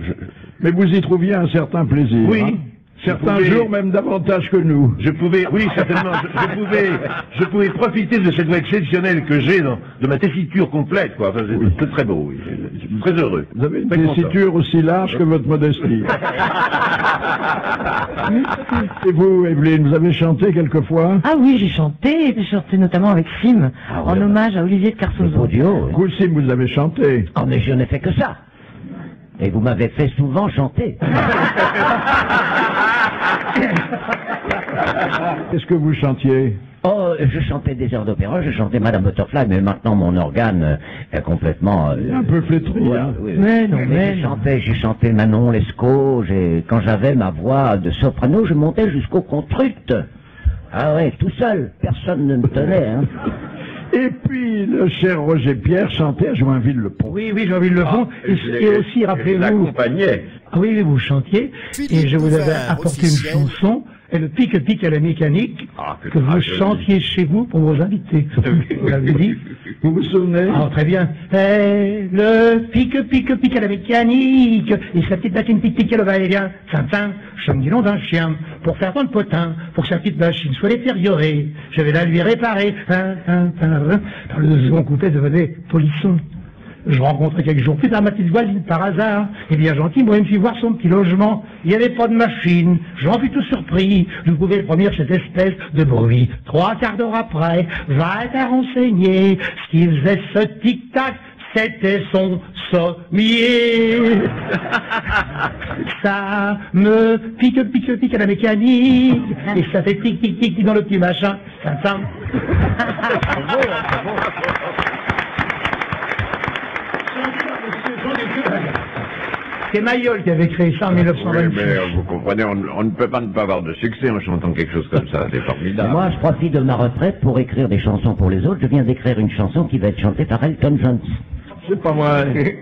Mais vous y trouviez un certain plaisir. Oui. Hein. Certains jours même davantage que nous. Je pouvais, oui, certainement, je pouvais profiter de cette voix exceptionnelle que j'ai de ma tessiture complète, quoi. Enfin, c'est très beau, oui. Je suis très heureux. Vous avez une tessiture aussi large que votre modestie. Et vous, Evelyne, vous avez chanté quelquefois? Ah oui, j'ai chanté notamment avec Sim, en hommage à Olivier de Kersauzon. Vous, Sim, vous avez chanté? Oh, mais je n'ai fait que ça. Et vous m'avez fait souvent chanter. Qu'est-ce que vous chantiez? Oh, je chantais des airs d'opéra, je chantais Madame Butterfly, mais maintenant mon organe est complètement... un peu flétri, ouais, hein. Oui, mais non, mais j'ai chanté Manon Lescaut, quand j'avais ma voix de soprano, je montais jusqu'au contrut. Ah ouais, tout seul, personne ne me tenait, hein. Et puis, le cher Roger Pierre chantait à Joinville-le-Pont. Oui, Joinville-le-pont. Et aussi, rappelez-vous... l'accompagnait. Ah oui, vous chantiez. Et je vous avais apporté une chanson, et le pique-pique à la mécanique, que vous chantiez chez vous pour vos invités. Vous l'avez dit. Vous vous souvenez? Ah, très bien. Et le pique-pique à la mécanique, et sa petite machine pique-pique, elle va aller bien. Tintin, chum du nom d'un chien, pour faire dans le potin, pour que sa petite machine soit détériorée. Je vais la lui réparer. Dans le second couplet devenait polisson. Je rencontrais quelques jours plus tard ma petite voisine par hasard. Et bien gentil, moi, il me fit voir son petit logement. Il n'y avait pas de machine. J'en fus tout surpris. Je pouvais reproduire cette espèce de bruit. 3 quarts d'heure après, va être à renseigner. Ce qui faisait ce tic-tac, c'était son sommier. Ça me pique à la mécanique. Et ça fait tic dans le petit machin. Ça. C'est Mayol qui avait créé ça en 1926. Oui, mais vous comprenez, on ne peut pas ne pas avoir de succès en chantant quelque chose comme ça, c'est formidable. Moi, je profite de ma retraite pour écrire des chansons pour les autres. Je viens d'écrire une chanson qui va être chantée par Elton John. C'est pas vrai.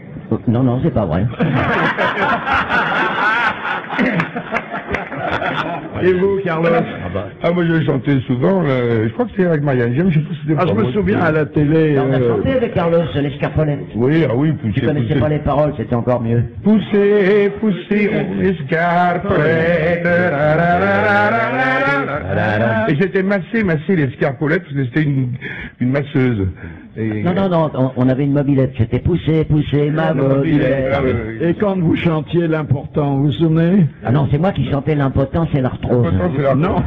Non, c'est pas vrai. Et vous, Carlos? Moi, je chantais souvent, je crois que c'était avec Marianne James, je sais pas si c'était je me souviens à la télé... On a chanté avec Carlos, les Scarpolettes. Oui, poussez, Tu connaissais pas les paroles, c'était encore mieux. Poussez, les Scarpolettes. Et j'étais massé les Scarpolettes, parce que c'était une masseuse. Et... Non, on avait une mobilette, c'était pousser ma mobilette. Et quand vous chantiez l'important, vous vous souvenez? Ah non, c'est moi qui chantais l'impotent, c'est l'arthrose. Non,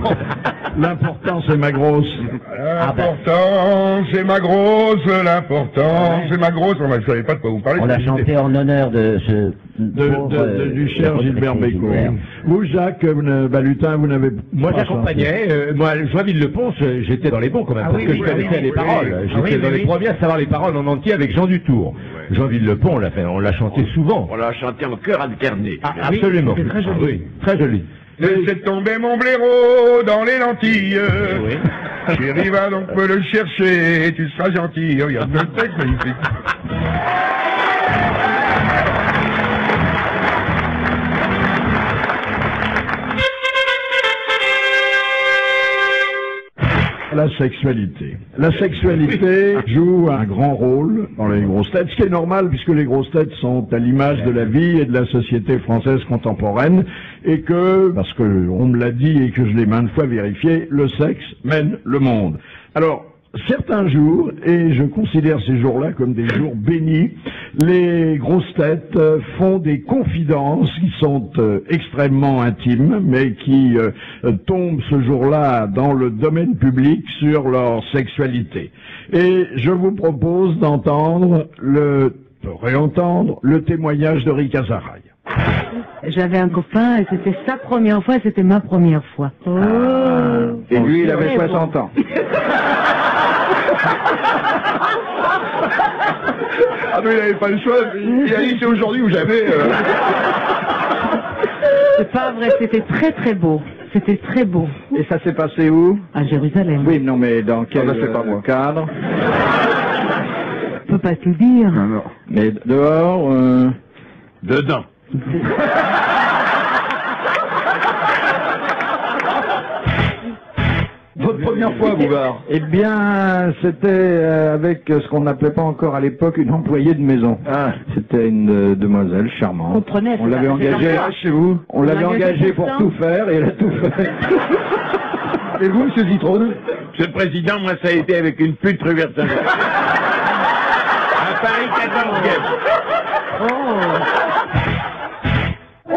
l'important c'est ma grosse. L'important c'est ma grosse, l'important c'est ma grosse. Je ne savais pas de quoi vous parlez. On l'a chanté en honneur de ce... du cher Gilbert Bécaud. Vous, Jacques Balutin, vous n'avez pas... Moi, j'accompagnais. Moi, Joinville-le-Pont, j'étais dans les bons quand même, parce que je connaissais les paroles. J'étais dans les premiers à savoir les paroles en entier avec Jean Dutour. Joinville-le-Pont, on l'a chanté souvent. On l'a chanté en chœur alterné. Absolument. Très joli. Oui, très joli. Laissez tomber mon blaireau dans les lentilles. Chérie, va donc me le chercher, tu seras gentil. Regarde le texte magnifique. La sexualité. La sexualité joue un grand rôle dans les grosses têtes, ce qui est normal puisque les grosses têtes sont à l'image de la vie et de la société française contemporaine et que, parce que on me l'a dit et que je l'ai maintes fois vérifié, le sexe mène le monde. Alors, certains jours, et je considère ces jours-là comme des jours bénis, les grosses têtes font des confidences qui sont extrêmement intimes, mais qui tombent ce jour-là dans le domaine public sur leur sexualité. Et je vous propose réentendre le témoignage de Rika Zaraï. J'avais un copain et c'était sa première fois et c'était ma première fois. Et lui, il avait 60 ans. Ah mais il n'avait pas le choix, il a dit c'est aujourd'hui ou jamais. C'est pas vrai, c'était très très beau. C'était très beau. Et ça s'est passé où? À Jérusalem. Oui, non mais dans quel cadre? Je peux pas te le dire. Non. Mais dehors Dedans. Votre première fois, Bouvard? Eh bien, c'était avec ce qu'on n'appelait pas encore à l'époque une employée de maison. C'était une demoiselle charmante. On l'avait engagée chez vous. On l'avait engagée pour tout faire et elle a tout fait. Et vous, monsieur Zitrone? Monsieur le Président, moi ça a été avec une pute rue Versailles. À Paris 14e.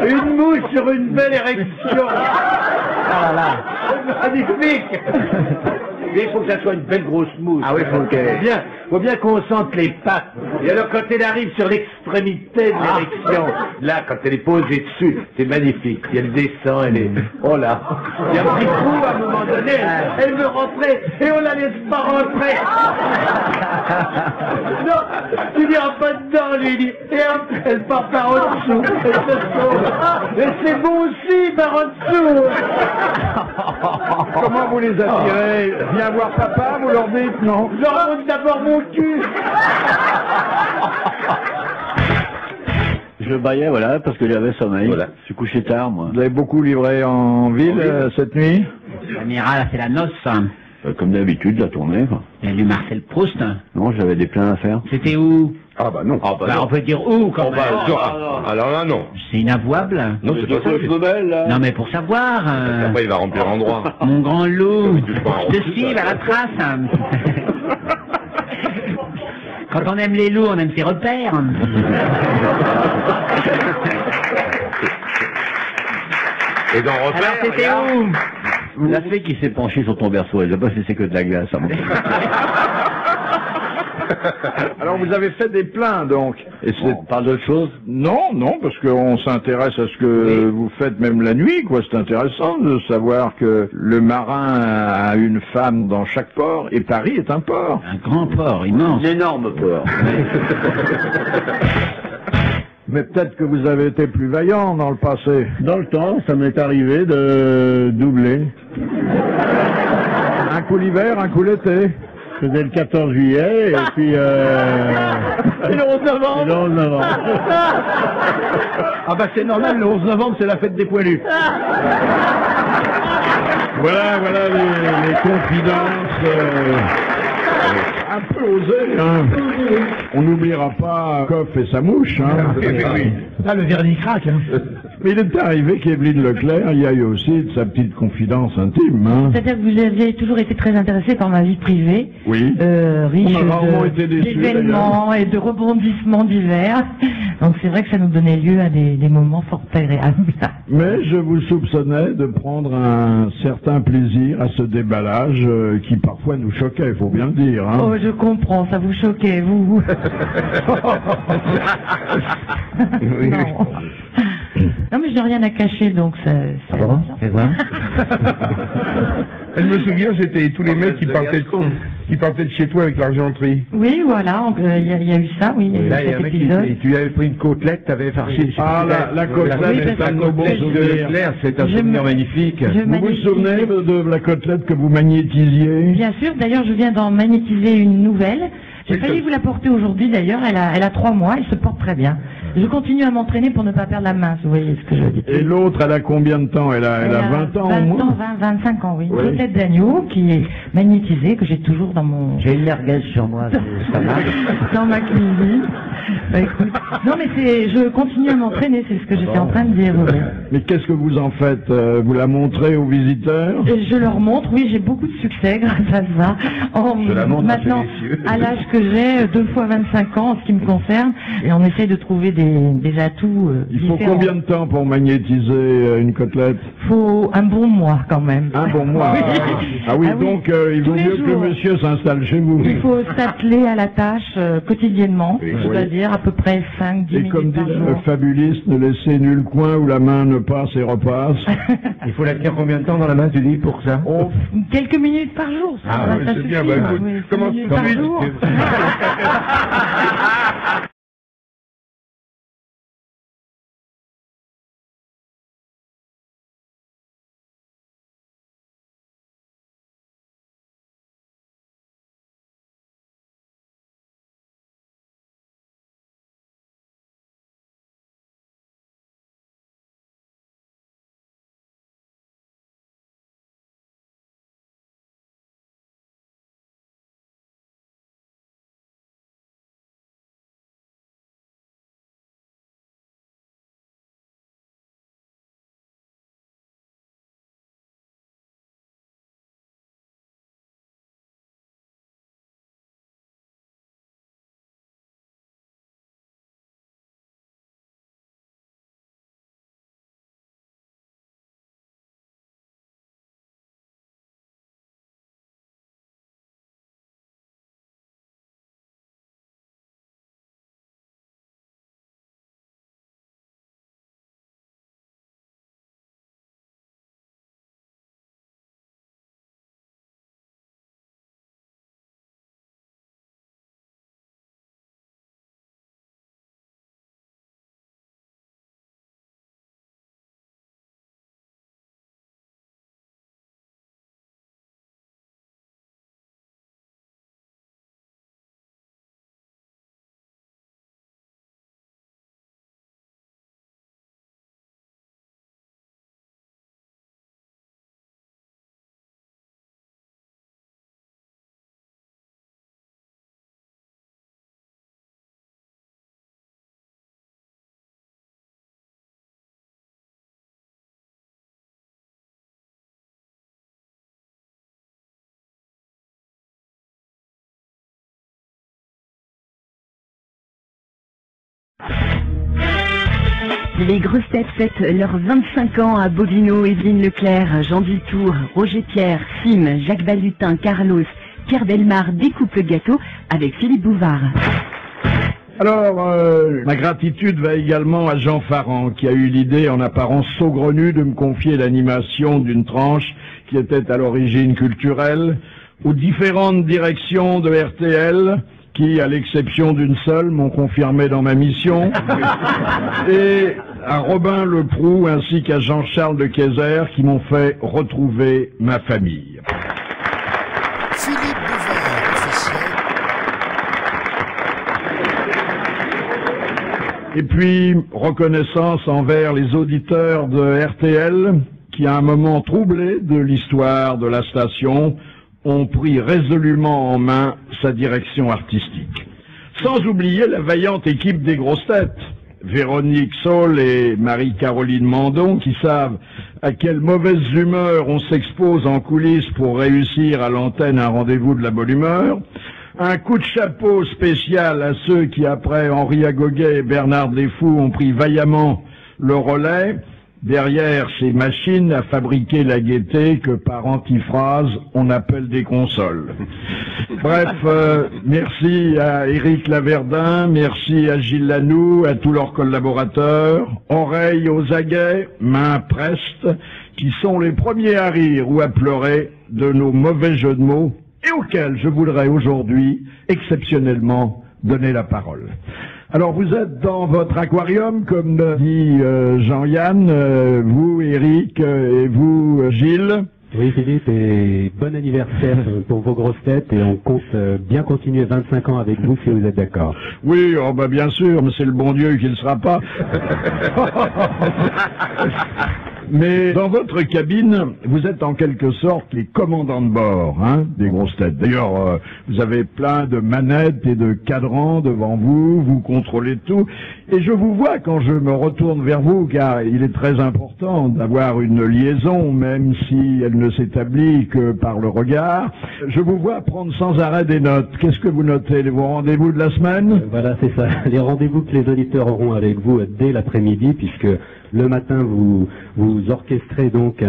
Une mouche sur une belle érection. Ah là là. Magnifique. Mais il faut que ça soit une belle grosse mouche. Ah oui, faut bien qu'on sente les pattes. Et alors quand elle arrive sur l'extrémité de l'érection, là, quand elle est posée dessus, c'est magnifique. Et elle descend, elle est... Oh là. Il y a un petit coup à un moment donné, elle veut rentrer et on la laisse pas rentrer. Non, tu n'iras pas dedans, lui, il dit. Et hop, elle part par en dessous. Elle se sauve. Et c'est bon aussi par en dessous. comment vous les attirez? Viens voir papa, vous leur dites non? Je leur montre d'abord mon cul. Je baillais, voilà, parce que j'avais sommeil. Voilà. Je suis couché tard, moi. Vous avez beaucoup livré en ville cette nuit? L'amiral a fait la noce. Comme d'habitude, la tournée, quoi. Il y a lu Marcel Proust. Non, j'avais des plans à faire. C'était où? Ah bah non. Bah, on peut dire où quand même. Alors là, non. C'est inavouable. Non, c'est pas ça. Non mais pour savoir. Après, il va remplir l'endroit. Mon grand loup, je te suis à la trace. Quand on aime les loups, on aime ses repères. Et dans repère, alors c'était où? La fée qui s'est penchée sur ton berceau, elle ne pas si c'est que de la glace. Alors vous avez fait des plans donc. Et on parle d'autre chose? Non, non, parce qu'on s'intéresse à ce que vous faites même la nuit, quoi. C'est intéressant de savoir que le marin a une femme dans chaque port, et Paris est un port. Un grand port, immense. Un énorme port. Mais peut-être que vous avez été plus vaillant dans le passé. Dans le temps, ça m'est arrivé de doubler. Un coup l'hiver, un coup l'été. C'était le 14 juillet, et puis Et le 11 novembre. et le 11 novembre. Ah bah c'est normal, le 11 novembre c'est la fête des poilus. Voilà les confidences. Un peu osé, hein. On n'oubliera pas Coff et sa mouche, hein. Là, le vernis craque, hein. Mais il est arrivé qu'Evelyne Leclerc y aille aussi de sa petite confidence intime, hein. C'est-à-dire que vous avez toujours été très intéressé par ma vie privée, Oui. riche On a rarement été déçus, d'événements et de rebondissements divers. Donc c'est vrai que ça nous donnait lieu à des moments fort agréables. Mais je vous soupçonnais de prendre un certain plaisir à ce déballage qui parfois nous choquait, il faut bien le dire, hein. Oh, je comprends, ça vous choquait, vous. Non. Non, mais je n'ai rien à cacher, donc ça... Ah bon? Fais voir. Elle me souvient, c'était tous les mecs qui partaient de chez toi avec l'argenterie. Oui, voilà, il y a eu ça, oui, il y a eu Là, il y a un cet mec épisode. tu avais pris une côtelette, t'avais farci. Ah, la côtelette, c'est un de nos bons souvenirs. C'est un souvenir magnifique. Vous vous souvenez de la côtelette que vous magnétisiez? Bien sûr, d'ailleurs, je viens d'en magnétiser une nouvelle. J'ai failli vous la porter aujourd'hui, d'ailleurs, elle a 3 mois, elle se porte très bien. Je continue à m'entraîner pour ne pas perdre la main, si vous voyez ce que je veux dire. Et l'autre, elle a combien de temps? Elle a 20 ans au moins? 25 ans, oui. Oui. Une tête d'agneau qui est magnétisée, que j'ai toujours dans mon... J'ai une merguez sur moi, ça marche. Dans ma cuisine. Bah, écoute. Non, mais je continue à m'entraîner, c'est ce que j'étais en train de dire. Oui. Mais qu'est-ce que vous en faites? Vous la montrez aux visiteurs? Je leur montre, oui, j'ai beaucoup de succès grâce à ça. Je la montre Maintenant, à l'âge que j'ai, 2 fois 25 ans en ce qui me concerne, et on essaye de trouver des atouts Il faut différents. combien de temps pour magnétiser une côtelette? Faut un bon mois quand même. Un bon mois. Ah oui, donc il vaut mieux que le monsieur s'installe chez vous. Il faut s'atteler à la tâche quotidiennement, Oui. c'est-à-dire à peu près 5-10 Et minutes comme dit par le jour. fabuliste, ne laissez nul coin où la main ne passe et repasse. Il faut la tenir combien de temps dans la main, tu dis, pour ça? Quelques minutes par jour. Ça, Ah ça oui, c'est suffit, bien, bah écoute, oui, 5 commence minutes tout de par suite. jour. Les grosses têtes fêtent leurs 25 ans à Bobino, Evelyne Leclerc, Jean Dutour, Roger Pierre, Sim, Jacques Balutin, Carlos, Pierre Bellemare découpe le gâteau avec Philippe Bouvard. Alors, ma gratitude va également à Jean Farand, qui a eu l'idée en apparence saugrenue de me confier l'animation d'une tranche qui était à l'origine culturelle, aux différentes directions de RTL, qui, à l'exception d'une seule, m'ont confirmé dans ma mission, et à Robin Leproux ainsi qu'à Jean-Charles de Kayser, qui m'ont fait retrouver ma famille. Philippe Bouvard, officiel. Et puis, reconnaissance envers les auditeurs de RTL, qui à un moment troublé de l'histoire de la station, ont pris résolument en main sa direction artistique. Sans oublier la vaillante équipe des grosses têtes, Véronique Saul et Marie-Caroline Mandon, qui savent à quelle mauvaise humeur on s'expose en coulisses pour réussir à l'antenne un rendez-vous de la bonne humeur. Un coup de chapeau spécial à ceux qui, après Henri Agoguet et Bernard Desfous, ont pris vaillamment le relais derrière ces machines à fabriquer la gaieté que par antiphrase on appelle des consoles. Bref, merci à Éric Laverdin, merci à Gilles Lanoux, à tous leurs collaborateurs, oreilles aux aguets, mains prestes, qui sont les premiers à rire ou à pleurer de nos mauvais jeux de mots et auxquels je voudrais aujourd'hui exceptionnellement donner la parole. Alors vous êtes dans votre aquarium, comme dit Jean-Yann, vous Eric et vous Gilles. Oui Philippe, et bon anniversaire pour vos grosses têtes, et on compte bien continuer 25 ans avec vous si vous êtes d'accord. Oui, oh bah bien sûr, mais c'est le bon Dieu qui ne le sera pas. Mais dans votre cabine, vous êtes en quelque sorte les commandants de bord, hein, des grosses têtes. D'ailleurs, vous avez plein de manettes et de cadrans devant vous, vous contrôlez tout. Et je vous vois quand je me retourne vers vous, car il est très important d'avoir une liaison, même si elle ne s'établit que par le regard. Je vous vois prendre sans arrêt des notes. Qu'est-ce que vous notez? Vos rendez-vous de la semaine? Voilà, c'est ça. Les rendez-vous que les auditeurs auront avec vous dès l'après-midi, puisque le matin, vous orchestrez donc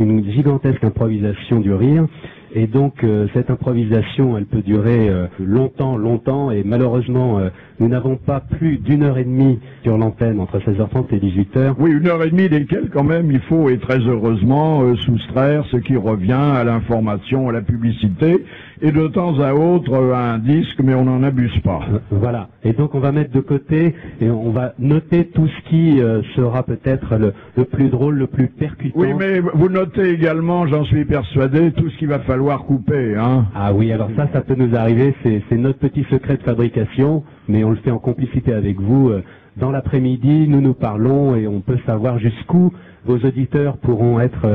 une gigantesque improvisation du rire. Et donc, cette improvisation, elle peut durer longtemps, et malheureusement, nous n'avons pas plus d'1h30 sur l'antenne entre 16h30 et 18h. Oui, 1h30 desquelles, quand même, il faut, et très heureusement, soustraire ce qui revient à l'information, à la publicité, et de temps à autre, à un disque, mais on n'en abuse pas. Voilà. Et donc, on va mettre de côté, et on va noter tout ce qui sera peut-être le plus drôle, le plus percutant. Oui, mais vous notez également, j'en suis persuadé, tout ce qu'il va falloir couper, hein. Ah oui, alors ça peut nous arriver, c'est notre petit secret de fabrication, mais on le fait en complicité avec vous. Dans l'après-midi, nous parlons et on peut savoir jusqu'où vos auditeurs pourront être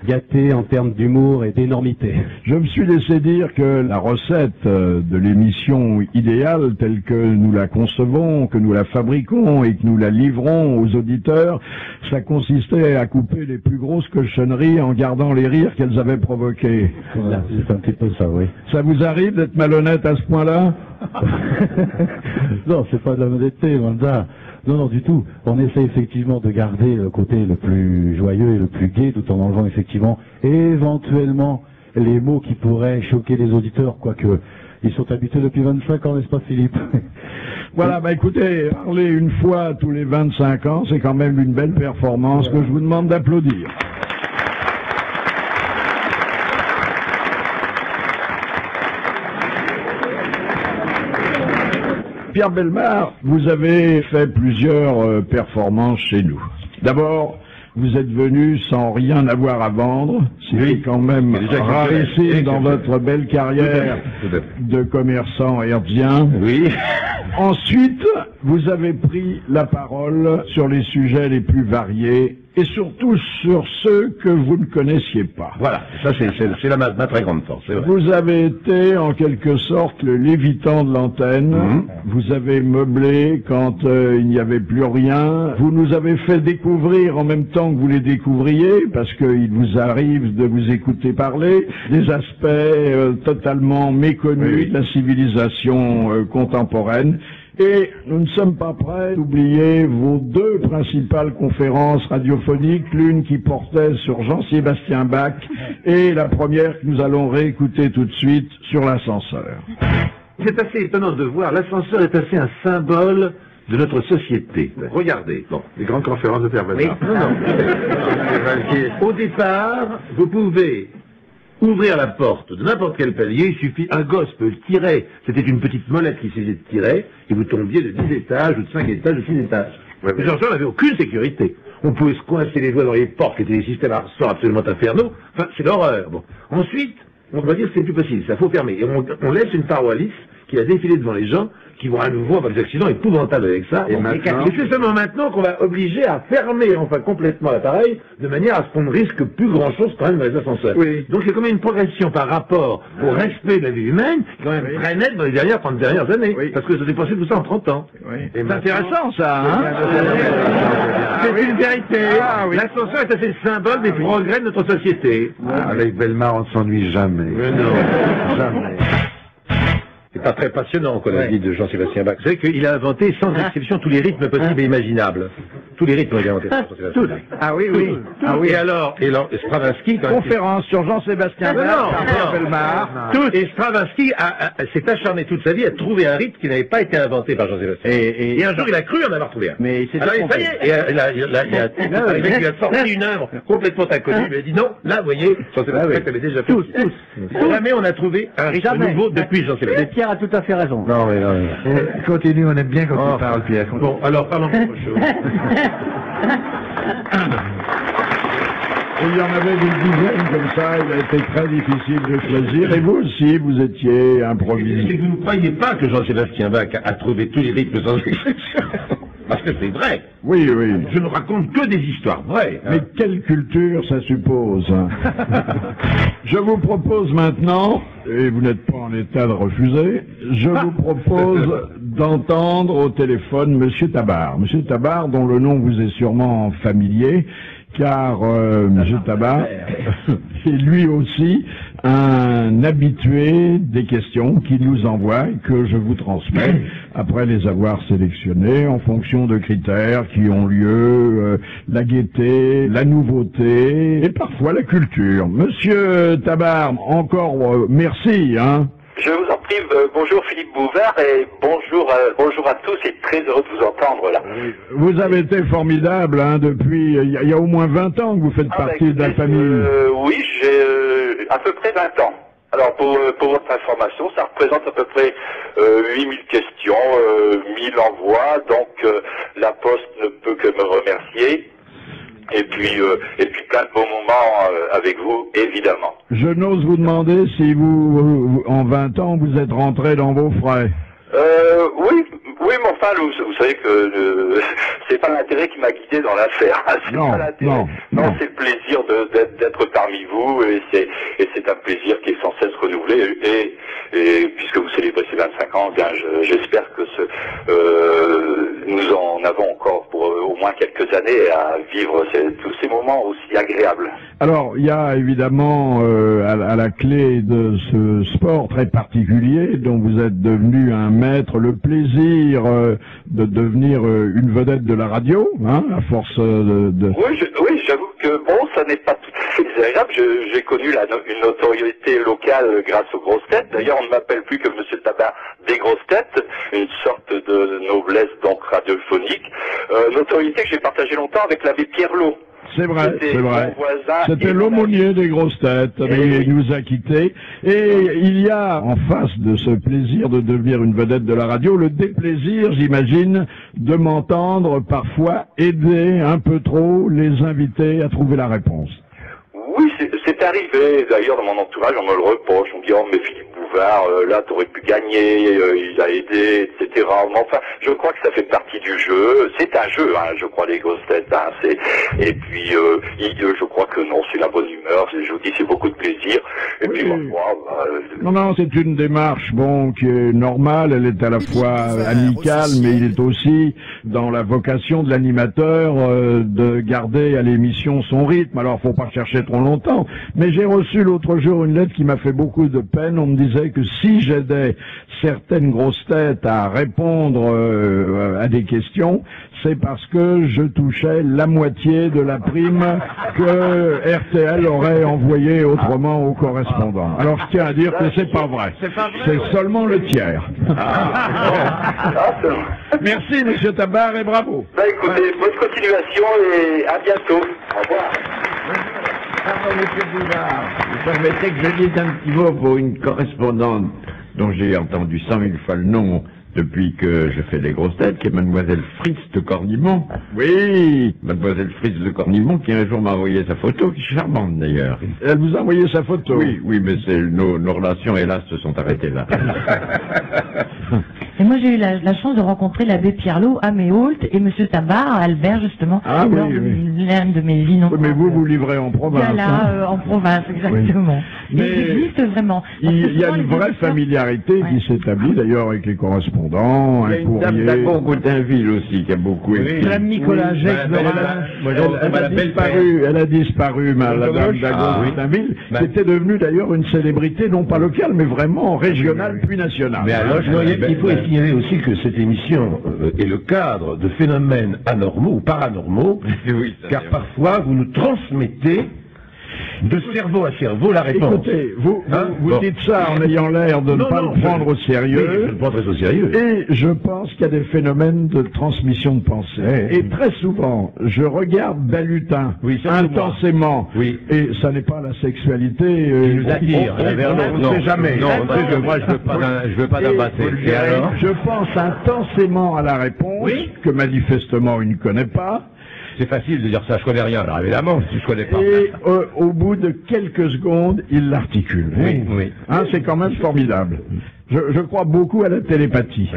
gâtés en termes d'humour et d'énormité. Je me suis laissé dire que la recette de l'émission idéale, telle que nous la concevons, que nous la fabriquons et que nous la livrons aux auditeurs, ça consistait à couper les plus grosses cochonneries en gardant les rires qu'elles avaient provoqués. Voilà, c'est un petit peu ça, oui. Ça vous arrive d'être malhonnête à ce point-là? Non, c'est pas de la malhonnêteté, Wanda. Non, du tout. On essaie effectivement de garder le côté le plus joyeux et le plus gai, tout en enlevant effectivement éventuellement les mots qui pourraient choquer les auditeurs, quoique ils sont habitués depuis 25 ans, n'est-ce pas Philippe? Voilà, bah écoutez, parler une fois tous les 25 ans, c'est quand même une belle performance que je vous demande d'applaudir. Pierre Bellemare, vous avez fait plusieurs performances chez nous. D'abord, vous êtes venu sans rien avoir à vendre, c'est quand même rarissime dans votre belle carrière de commerçant herzien. Oui. Ensuite, vous avez pris la parole sur les sujets les plus variés et surtout sur ceux que vous ne connaissiez pas. Voilà, ça c'est ma très grande force, c'est vrai. Vous avez été en quelque sorte le Lévitan de l'antenne, vous avez meublé quand il n'y avait plus rien, vous nous avez fait découvrir en même temps que vous les découvriez, parce qu'il vous arrive de vous écouter parler, des aspects totalement méconnus de la civilisation contemporaine. Et nous ne sommes pas prêts d'oublier vos deux principales conférences radiophoniques, l'une qui portait sur Jean-Sébastien Bach et la première que nous allons réécouter tout de suite sur l'ascenseur. C'est assez étonnant de voir, l'ascenseur est assez un symbole de notre société. Regardez. Bon, les grandes conférences de Pierre Bernard. Oui. Non. Au départ, vous pouvez ouvrir la porte de n'importe quel palier, il suffit, un gosse peut le tirer. C'était une petite molette qui s'essayait de tirer, et vous tombiez de 10 étages, ou de 5 étages, ou de 6 étages. Ouais, les gens n'avaient aucune sécurité. On pouvait se coincer les doigts dans les portes, qui étaient des systèmes à ressort absolument infernaux. Enfin, c'est l'horreur. Bon. Ensuite, on doit dire que c'est plus possible, ça faut fermer. Et on laisse une paroi lisse qui a défilé devant les gens, qui vont à nouveau avoir des accidents épouvantables avec ça. Et c'est seulement maintenant qu'on va obliger à fermer enfin complètement l'appareil, de manière à ce qu'on ne risque plus grand chose quand même dans les ascenseurs. Oui. Donc c'est quand même une progression par rapport au respect de la vie humaine, quand même très nette dans les dernières 30 dernières années. Oui. Parce que ça s'est passé tout ça en 30 ans. Oui. C'est intéressant ça, hein? C'est une vérité. Ah, oui. L'ascenseur est assez symbole des progrès de notre société. Ah, avec Bellemare, on ne s'ennuie jamais. Mais non, jamais. C'est pas très passionnant, quoi, la vie de Jean-Sébastien Bach. Vous savez qu'il a inventé sans exception tous les rythmes possibles et imaginables. Tous les rythmes ont été inventés par Jean-Sébastien Bach. Ah oui, oui. Ah oui. Et alors Stravinsky... Conférence sur Jean-Sébastien Bach, Bellemare. Et Stravinsky s'est acharné toute sa vie à trouver un rythme qui n'avait pas été inventé par Jean-Sébastien. Et un jour, il a cru en avoir trouvé un. Mais c'est ça y est. Et il a sorti une œuvre complètement inconnue. Il a dit non, là, vous voyez, Jean-Sébastien Bach avait déjà fait. Jamais on a trouvé un rythme nouveau depuis Jean-Sébastien. Pierre a tout à fait raison. Non, mais non. Continue, on aime bien quand tu parles, Pierre. Bon, alors parlons de autre chose. Il y en avait des dizaines comme ça, il a été très difficile de choisir. Et vous aussi, vous étiez improvisé. Vous ne croyez pas que Jean-Sébastien Bach a trouvé tous les rythmes sans exception? Parce que c'est vrai. Oui, oui. Je ne raconte que des histoires vraies. Mais quelle culture ça suppose? Je vous propose maintenant, et vous n'êtes pas en état de refuser, je vous propose d'entendre au téléphone Monsieur Tabar. Monsieur Tabar, dont le nom vous est sûrement familier, car Monsieur Tabar est lui aussi un habitué des questions qu'il nous envoie et que je vous transmets après les avoir sélectionnées en fonction de critères qui ont lieu, la gaieté, la nouveauté et parfois la culture. Monsieur Tabar, encore merci, hein. Je vous en prie, bonjour Philippe Bouvard et bonjour à tous et très heureux de vous entendre là. Vous avez été formidable hein, depuis, il y a au moins 20 ans que vous faites partie de la famille. Oui, j'ai à peu près 20 ans. Alors pour votre information, ça représente à peu près 8000 questions, 1000 envois, donc la Poste ne peut que me remercier. Et puis plein de beaux moments avec vous, évidemment. Je n'ose vous demander si vous, en 20 ans, vous êtes rentré dans vos frais. Oui, mais enfin, vous savez que c'est pas l'intérêt qui m'a guidé dans l'affaire. C'est pas l'intérêt. Non, c'est le plaisir d'être parmi vous et c'est un plaisir qui est sans cesse renouvelé. Et puisque vous célébrez ces 25 ans, bien, j'espère que nous en avons encore pour au moins quelques années à vivre tous ces moments aussi agréables. Alors, il y a évidemment à la clé de ce sport très particulier dont vous êtes devenu un maître, le plaisir de devenir une vedette de la radio, hein, à force de... Oui, j'avoue que bon, ça n'est pas tout à fait désagréable. J'ai connu une notoriété locale grâce aux grosses têtes. D'ailleurs, on ne m'appelle plus que Monsieur Tabar des grosses têtes, une sorte de noblesse donc radiophonique. Notoriété que j'ai partagée longtemps avec l'abbé Pierre Lot. C'est vrai, c'est vrai. C'était l'aumônier des grosses têtes, mais il nous a quittés. Et il y a, en face de ce plaisir de devenir une vedette de la radio, le déplaisir, j'imagine, de m'entendre parfois aider un peu trop les invités à trouver la réponse. Oui, c'est arrivé. D'ailleurs, dans mon entourage, on me le reproche. On me dit, oh, mais Philippe Bouvard, là, t'aurais pu gagner, il a aidé, etc. Mais enfin, je crois que ça fait partie du jeu. C'est un jeu, hein, je crois, les grosses têtes. Hein, et puis, je crois que non, c'est la bonne humeur. humeur. Je vous dis, c'est beaucoup de plaisir. Et puis, moi, Non, c'est une démarche, bon, qui est normale. Elle est à la fois amicale, mais il est aussi dans la vocation de l'animateur de garder à l'émission son rythme. Alors, faut pas chercher trop longtemps. Mais j'ai reçu l'autre jour une lettre qui m'a fait beaucoup de peine. On me disait que si j'aidais certaines grosses têtes à répondre à des questions, c'est parce que je touchais la moitié de la prime que RTL aurait envoyée autrement aux correspondants. Alors je tiens à dire que c'est pas vrai. C'est seulement le tiers. Merci Monsieur Tabar et bravo. Ben écoutez, bonne continuation et à bientôt. Au revoir. Pardon, Monsieur Bouvard, vous permettez que je dise un petit mot pour une correspondante dont j'ai entendu 100 000 fois le nom depuis que je fais les grosses têtes, qui est Mademoiselle Fritz de Cornimont. Oui, Mademoiselle Fritz de Cornimont, qui un jour m'a envoyé sa photo, qui est charmante d'ailleurs. Elle vous a envoyé sa photo? Oui, mais nos relations, hélas, se sont arrêtées là. Et moi, j'ai eu la chance de rencontrer l'abbé Pierlot à Méholt et Monsieur Tabar, Albert, justement, lors de l'un de mes inondations. Oui, mais vous livrez en province. Voilà, en province, exactement. Oui. Mais il existe vraiment. Il y a une vraie familiarité qui s'établit d'ailleurs avec les correspondants, un courrier. Il y a une dame d'Agon-Coutainville aussi qui a beaucoup écrit. Madame Nicolas Jacques, elle a disparu, Madame d'Agon-Coutainville, qui était devenue d'ailleurs une célébrité, non pas locale, mais vraiment régionale puis nationale. Mais alors, il faut signaler aussi que cette émission est le cadre de phénomènes anormaux ou paranormaux, car parfois vous nous transmettez de cerveau à cerveau la réponse. Écoutez, vous dites ça en ayant l'air de ne pas le prendre au sérieux. Oui, je le prends très au sérieux. Et je pense qu'il y a des phénomènes de transmission de pensée. Et très souvent, je regarde Balutin intensément. Oui. Et ça n'est pas la sexualité. Qui nous attire. On ne sait jamais. Non, moi je veux pas d'abattre. Et alors? Je pense intensément à la réponse, que manifestement il ne connaît pas. C'est facile de dire ça, je connais rien, alors évidemment, si je connais pas. Et au bout de quelques secondes, il l'articule. Oui. Hein, c'est quand même formidable. Je crois beaucoup à la télépathie,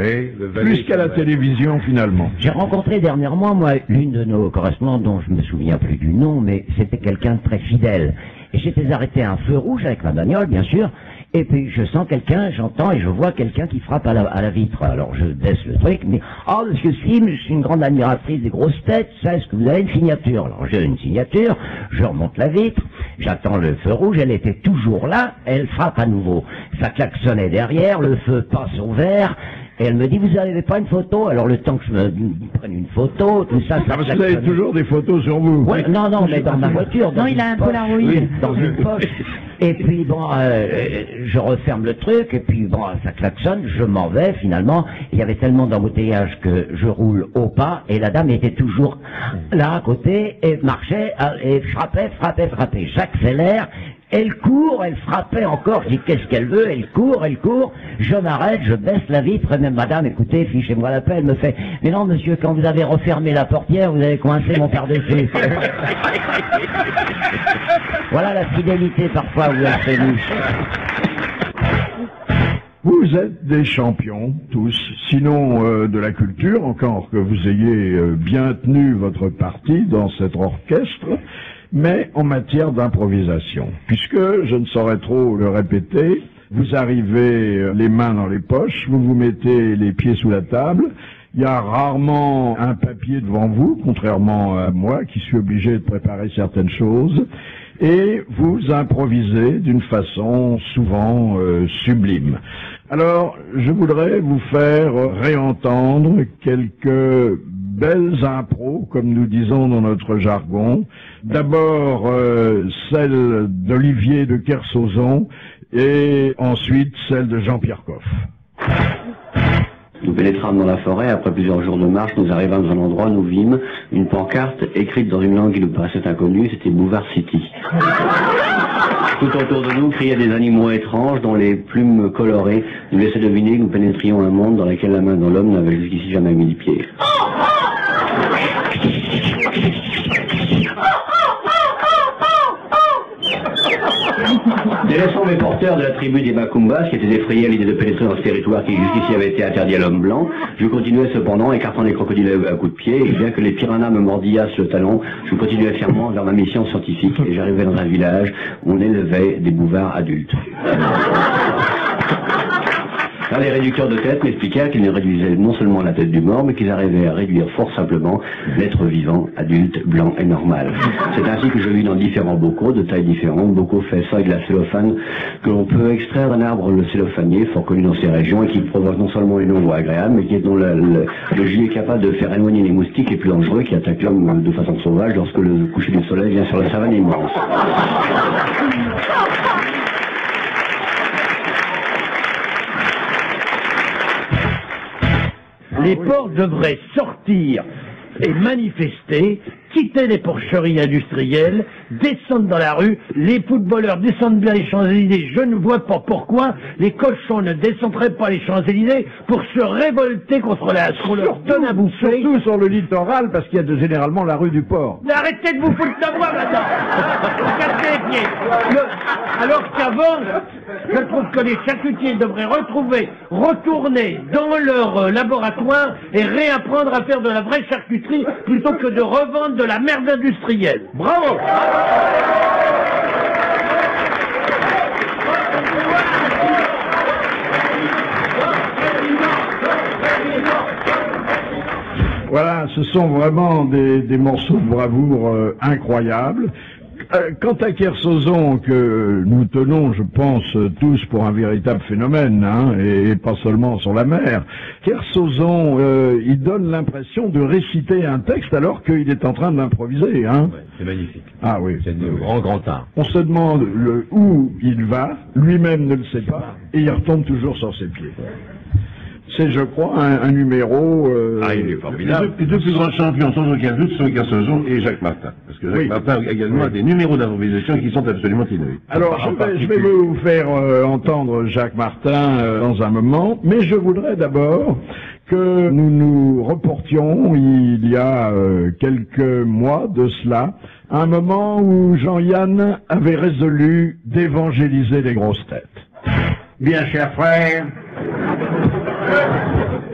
plus qu'à la télévision finalement. J'ai rencontré dernièrement, moi, l'une de nos correspondantes dont je me souviens plus du nom, mais c'était quelqu'un de très fidèle. Et j'étais arrêté à un feu rouge avec ma bagnole, bien sûr, et puis je sens quelqu'un, j'entends et je vois quelqu'un qui frappe à la vitre. Alors je baisse le truc, mais « Oh, monsieur Sim, je suis une grande admiratrice des grosses têtes, ça, est-ce que vous avez une signature ?» Alors j'ai une signature, je remonte la vitre, j'attends le feu rouge, elle était toujours là, elle frappe à nouveau. Ça klaxonnait derrière, le feu passe au vert, et elle me dit, vous n'avez pas une photo? Alors le temps que je me prenne une photo, tout ça, ça parce que vous avez toujours des photos sur vous. Ouais, non, mais dans ma voiture. Non, il a un Polaroid. Oui, dans une poche. Et puis bon, je referme le truc, et puis bon, ça klaxonne, je m'en vais finalement. Il y avait tellement d'embouteillage que je roule au pas, et la dame était toujours là à côté, et marchait, et frappait. J'accélère. Elle court, elle frappait encore, je dis qu'est-ce qu'elle veut, elle court, je m'arrête, je baisse la vitre, et même madame, écoutez, fichez-moi la paix, elle me fait, mais non monsieur, quand vous avez refermé la portière, vous avez coincé mon pare-dessus. Voilà la fidélité parfois où elle fait nous. Vous êtes des champions, tous, sinon de la culture, encore que vous ayez bien tenu votre parti dans cet orchestre, mais en matière d'improvisation. Puisque, je ne saurais trop le répéter, vous arrivez les mains dans les poches, vous vous mettez les pieds sous la table, il y a rarement un papier devant vous, contrairement à moi qui suis obligé de préparer certaines choses, et vous improvisez d'une façon souvent sublime. Alors, je voudrais vous faire réentendre quelques belles impros, comme nous disons dans notre jargon. D'abord, celle d'Olivier de Kersauzon, et ensuite celle de Jean-Pierre Coff. Nous pénétrâmes dans la forêt, après plusieurs jours de marche, nous arrivâmes à un endroit, nous vîmes une pancarte écrite dans une langue qui nous paraissait inconnue, c'était Bouvard City. Tout autour de nous criaient des animaux étranges dont les plumes colorées nous laissaient deviner que nous pénétrions un monde dans lequel la main de l'homme n'avait jusqu'ici jamais mis les pieds. Délaissant mes porteurs de la tribu des Macumbas, qui étaient effrayés à l'idée de pénétrer dans ce territoire qui jusqu'ici avait été interdit à l'homme blanc, je continuais cependant, écartant les crocodiles à coups de pied, et bien que les piranhas me mordillassent le talon, je continuais fièrement vers ma mission scientifique, et j'arrivais dans un village où on élevait des bouvards adultes. Là, les réducteurs de tête m'expliquèrent qu'ils ne réduisaient non seulement la tête du mort, mais qu'ils arrivaient à réduire fort simplement l'être vivant, adulte, blanc et normal. C'est ainsi que je vis dans différents bocaux, de tailles différentes, bocaux faits soit avec de la cellophane, que l'on peut extraire d'un arbre le cellophanier, fort connu dans ces régions, et qui provoque non seulement une odeur agréable, mais dont le jus est capable de faire éloigner les moustiques les plus dangereux qui attaquent l'homme de façon sauvage lorsque le coucher du soleil vient sur la savane immense. Les porcs devraient sortir et manifester, quitter les porcheries industrielles, descendre dans la rue, les footballeurs descendent bien les Champs-Élysées, je ne vois pas pourquoi les cochons ne descendraient pas les Champs-Élysées pour se révolter contre ce qu'on leur donne à bouffer. Surtout sur le littoral, parce qu'il y a généralement la rue du port. Mais arrêtez de vous foutre de moi maintenant. Vous cassez les pieds. Alors qu'avant, je trouve que les charcutiers devraient retourner dans leur laboratoire et réapprendre à faire de la vraie charcuterie plutôt que de revendre de la merde industrielle. Bravo. Voilà, ce sont vraiment des morceaux de bravoure incroyables. Quant à Kersozon, que nous tenons, je pense, tous pour un véritable phénomène, hein, et pas seulement sur la mer, Kersozon, il donne l'impression de réciter un texte alors qu'il est en train d'improviser. Hein. Ouais, c'est magnifique. Ah oui. C'est un grand art. On se demande où il va, lui-même ne le sait pas, et il retombe toujours sur ses pieds. C'est, je crois, un numéro... il est formidable. Les deux plus grands champions, sans aucun doute, sont Kersozon et Jacques Martin. Parce que Jacques Martin également a des numéros d'improvisation qui sont absolument inédits. Alors, je vais vous faire entendre Jacques Martin dans un moment, mais je voudrais d'abord que nous nous reportions, il y a quelques mois de cela, un moment où Jean-Yann avait résolu d'évangéliser les grosses têtes. Bien, chers frères,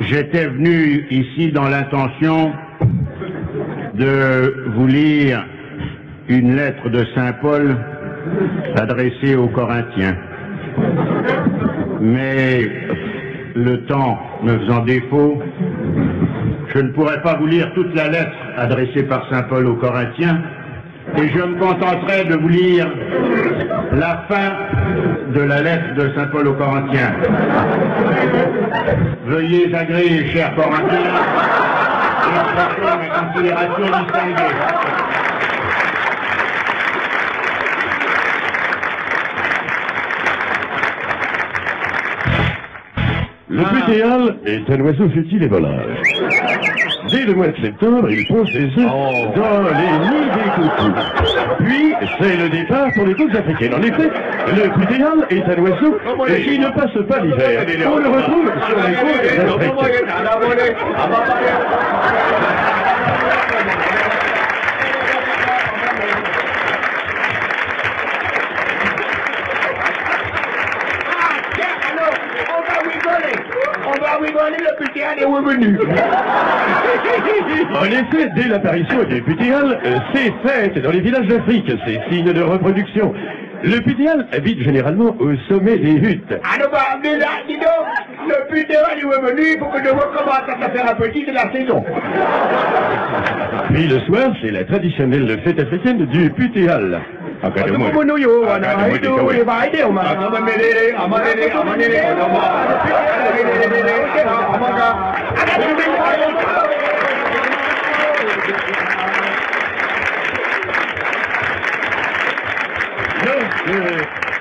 j'étais venu ici dans l'intention de vous lire une lettre de Saint Paul adressée aux Corinthiens. Mais le temps me faisant défaut, je ne pourrais pas vous lire toute la lettre adressée par Saint Paul aux Corinthiens, et je me contenterai de vous lire la fin de la lettre de Saint Paul aux Corinthiens. Veuillez agréer, chers Corinthiens, mes considérations distinguées. Le putéal est un oiseau futile et volage. Dès le mois de septembre, il pose ses œufs dans les nids des coucous. Puis, c'est le départ pour les côtes africaines. En effet, le putéal est un oiseau qui ne passe pas l'hiver. On le retrouve sur les côtes africaines. On va rigoler, le putéal est revenu. En effet, dès l'apparition du putéal, c'est fête dans les villages d'Afrique, c'est signe de reproduction. Le putéal habite généralement au sommet des huttes. Alors, dis donc, le putéal est revenu, il faut que je recommence à faire un petit de la saison. Puis le soir, c'est la traditionnelle fête africaine du putéal.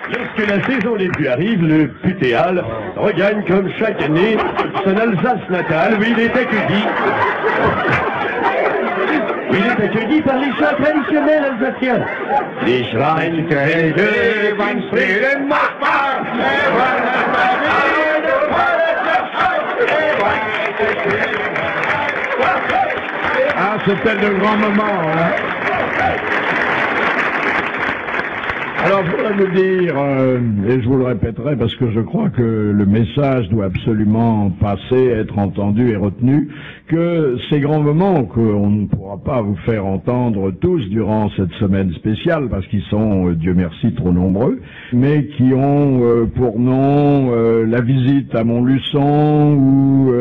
Lorsque la saison des pluies arrive, le putéal regagne comme chaque année son Alsace natale où il est accueilli. Il est accueilli par les chants traditionnels alsaciens. Les Ah, c'était de grands moments, hein. Alors, Alors, il faudrait nous dire, et je vous le répéterai parce que je crois que le message doit absolument passer, être entendu et retenu, que ces grands moments qu'on ne pourra pas vous faire entendre tous durant cette semaine spéciale, parce qu'ils sont, Dieu merci, trop nombreux, mais qui ont pour nom la visite à Montluçon ou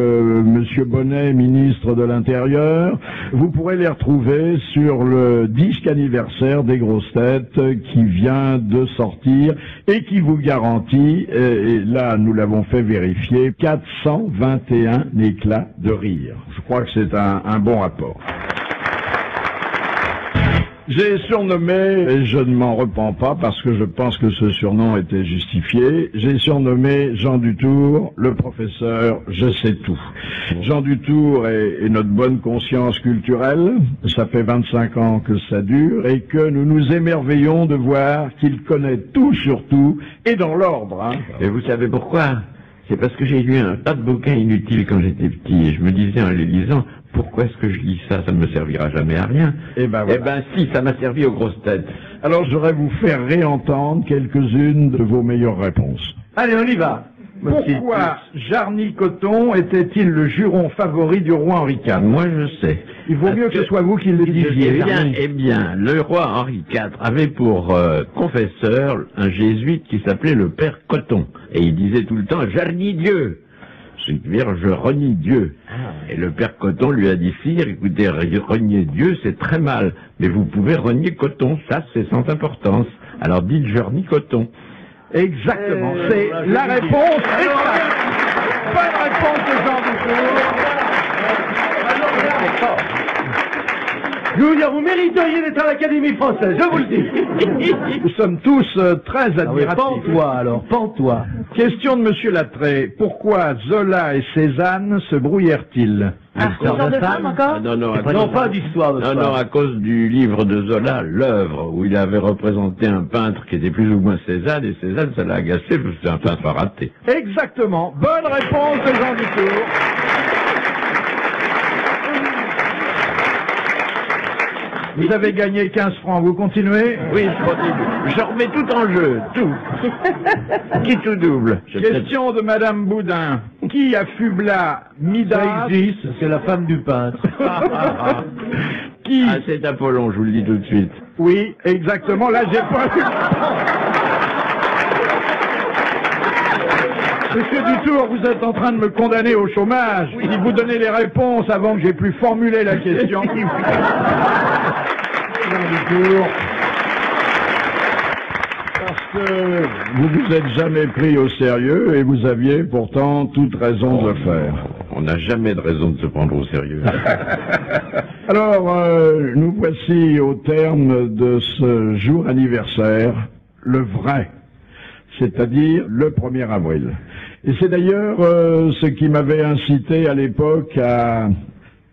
Monsieur Bonnet, ministre de l'Intérieur, vous pourrez les retrouver sur le disque anniversaire des grosses têtes qui vient de sortir et qui vous garantit, et là nous l'avons fait vérifier, 421 éclats de rire. Je crois que c'est un bon rapport. J'ai surnommé, et je ne m'en repens pas parce que je pense que ce surnom était justifié, j'ai surnommé Jean Dutour, le professeur Je sais tout. Jean Dutour est notre bonne conscience culturelle, ça fait 25 ans que ça dure, et que nous nous émerveillons de voir qu'il connaît tout sur tout, et dans l'ordre. Hein. Et vous savez pourquoi? C'est parce que j'ai lu un tas de bouquins inutiles quand j'étais petit, et je me disais en les lisant, pourquoi est-ce que je lis ça? Ça ne me servira jamais à rien. Eh ben, voilà. Eh ben si, ça m'a servi aux grosses têtes. Alors je voudrais vous faire réentendre quelques-unes de vos meilleures réponses. Allez, on y va. Pourquoi Jarny Coton était-il le juron favori du roi Henri IV? Moi je sais. Il vaut mieux que ce soit vous qui le disiez. Eh bien, le roi Henri IV avait pour confesseur un jésuite qui s'appelait le père Coton. Et il disait tout le temps « Jarny Dieu ». C'est-à-dire, je renie Dieu. Et le père Coton lui a dit, sire, écoutez, renier Dieu, c'est très mal, mais vous pouvez renier Coton, ça, c'est sans importance. Alors dites, je renie Coton. Exactement, c'est la réponse exacte. Bonne réponse de Jean Dutour. Je veux dire, vous mériteriez d'être à l'Académie française, je vous le dis. Nous sommes tous très admiratifs. Pends-toi alors, pends-toi. Question de Monsieur Lattré. Pourquoi Zola et Cézanne se brouillèrent-ils? Histoire de femme encore? Non, pas d'histoire de femme. Non, à cause du livre de Zola, l'œuvre, où il avait représenté un peintre qui était plus ou moins Cézanne, et Cézanne, ça l'a agacé parce que c'est un peintre raté. Exactement. Bonne réponse de Jean Dutour. Vous avez gagné 15 francs, vous continuez? Oui, je continue. Je remets tout en jeu, tout. Qui tout double. Question de Madame Boudin. Qui affubla Midas? Ça existe, c'est la femme du peintre. Qui? Ah, c'est Apollon, je vous le dis tout de suite. Oui, exactement, là j'ai pas eu. Monsieur Dutour, vous êtes en train de me condamner au chômage. Oui. Si vous donnez les réponses avant que j'ai pu formuler la question. Dutour, parce que vous vous êtes jamais pris au sérieux et vous aviez pourtant toute raison de le faire. On n'a jamais de raison de se prendre au sérieux. Alors, nous voici au terme de ce jour anniversaire, le vrai, c'est-à-dire le 1er avril. Et c'est d'ailleurs ce qui m'avait incité à l'époque à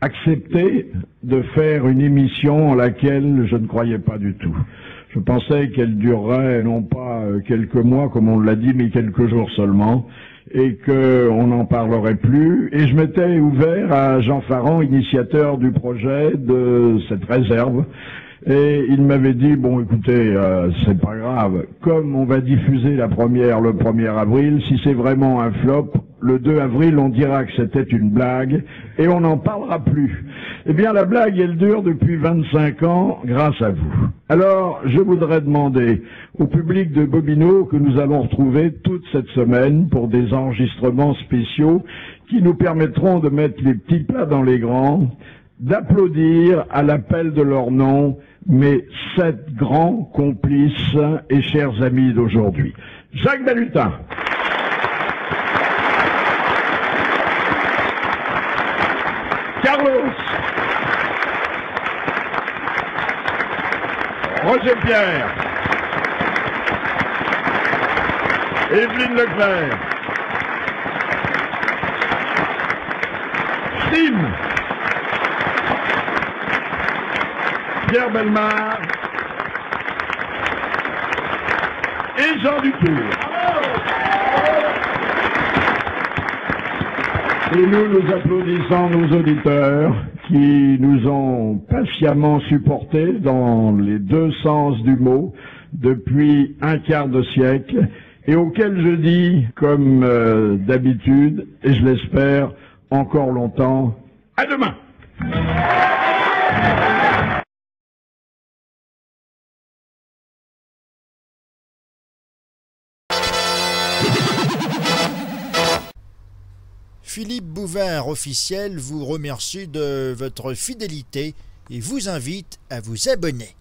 accepter de faire une émission en laquelle je ne croyais pas du tout. Je pensais qu'elle durerait non pas quelques mois comme on l'a dit, mais quelques jours seulement, et qu'on n'en parlerait plus. Et je m'étais ouvert à Jean Farand, initiateur du projet de cette réserve. Et il m'avait dit, bon écoutez, c'est pas grave, comme on va diffuser la première le 1er avril, si c'est vraiment un flop, le 2 avril on dira que c'était une blague et on n'en parlera plus. Eh bien la blague elle dure depuis 25 ans grâce à vous. Alors je voudrais demander au public de Bobino que nous allons retrouver toute cette semaine pour des enregistrements spéciaux qui nous permettront de mettre les petits plats dans les grands, d'applaudir à l'appel de leur nom mes 7 grands complices et chers amis d'aujourd'hui. Jacques Balutin. Carlos. Roger Pierre. Evelyne Leclerc. Steve. Pierre Bellemare et Jean Dutour. Et nous applaudissons nos auditeurs qui nous ont patiemment supportés dans les deux sens du mot depuis un quart de siècle et auquel je dis, comme d'habitude, et je l'espère encore longtemps, à demain. Philippe Bouvard, officiel, vous remercie de votre fidélité et vous invite à vous abonner.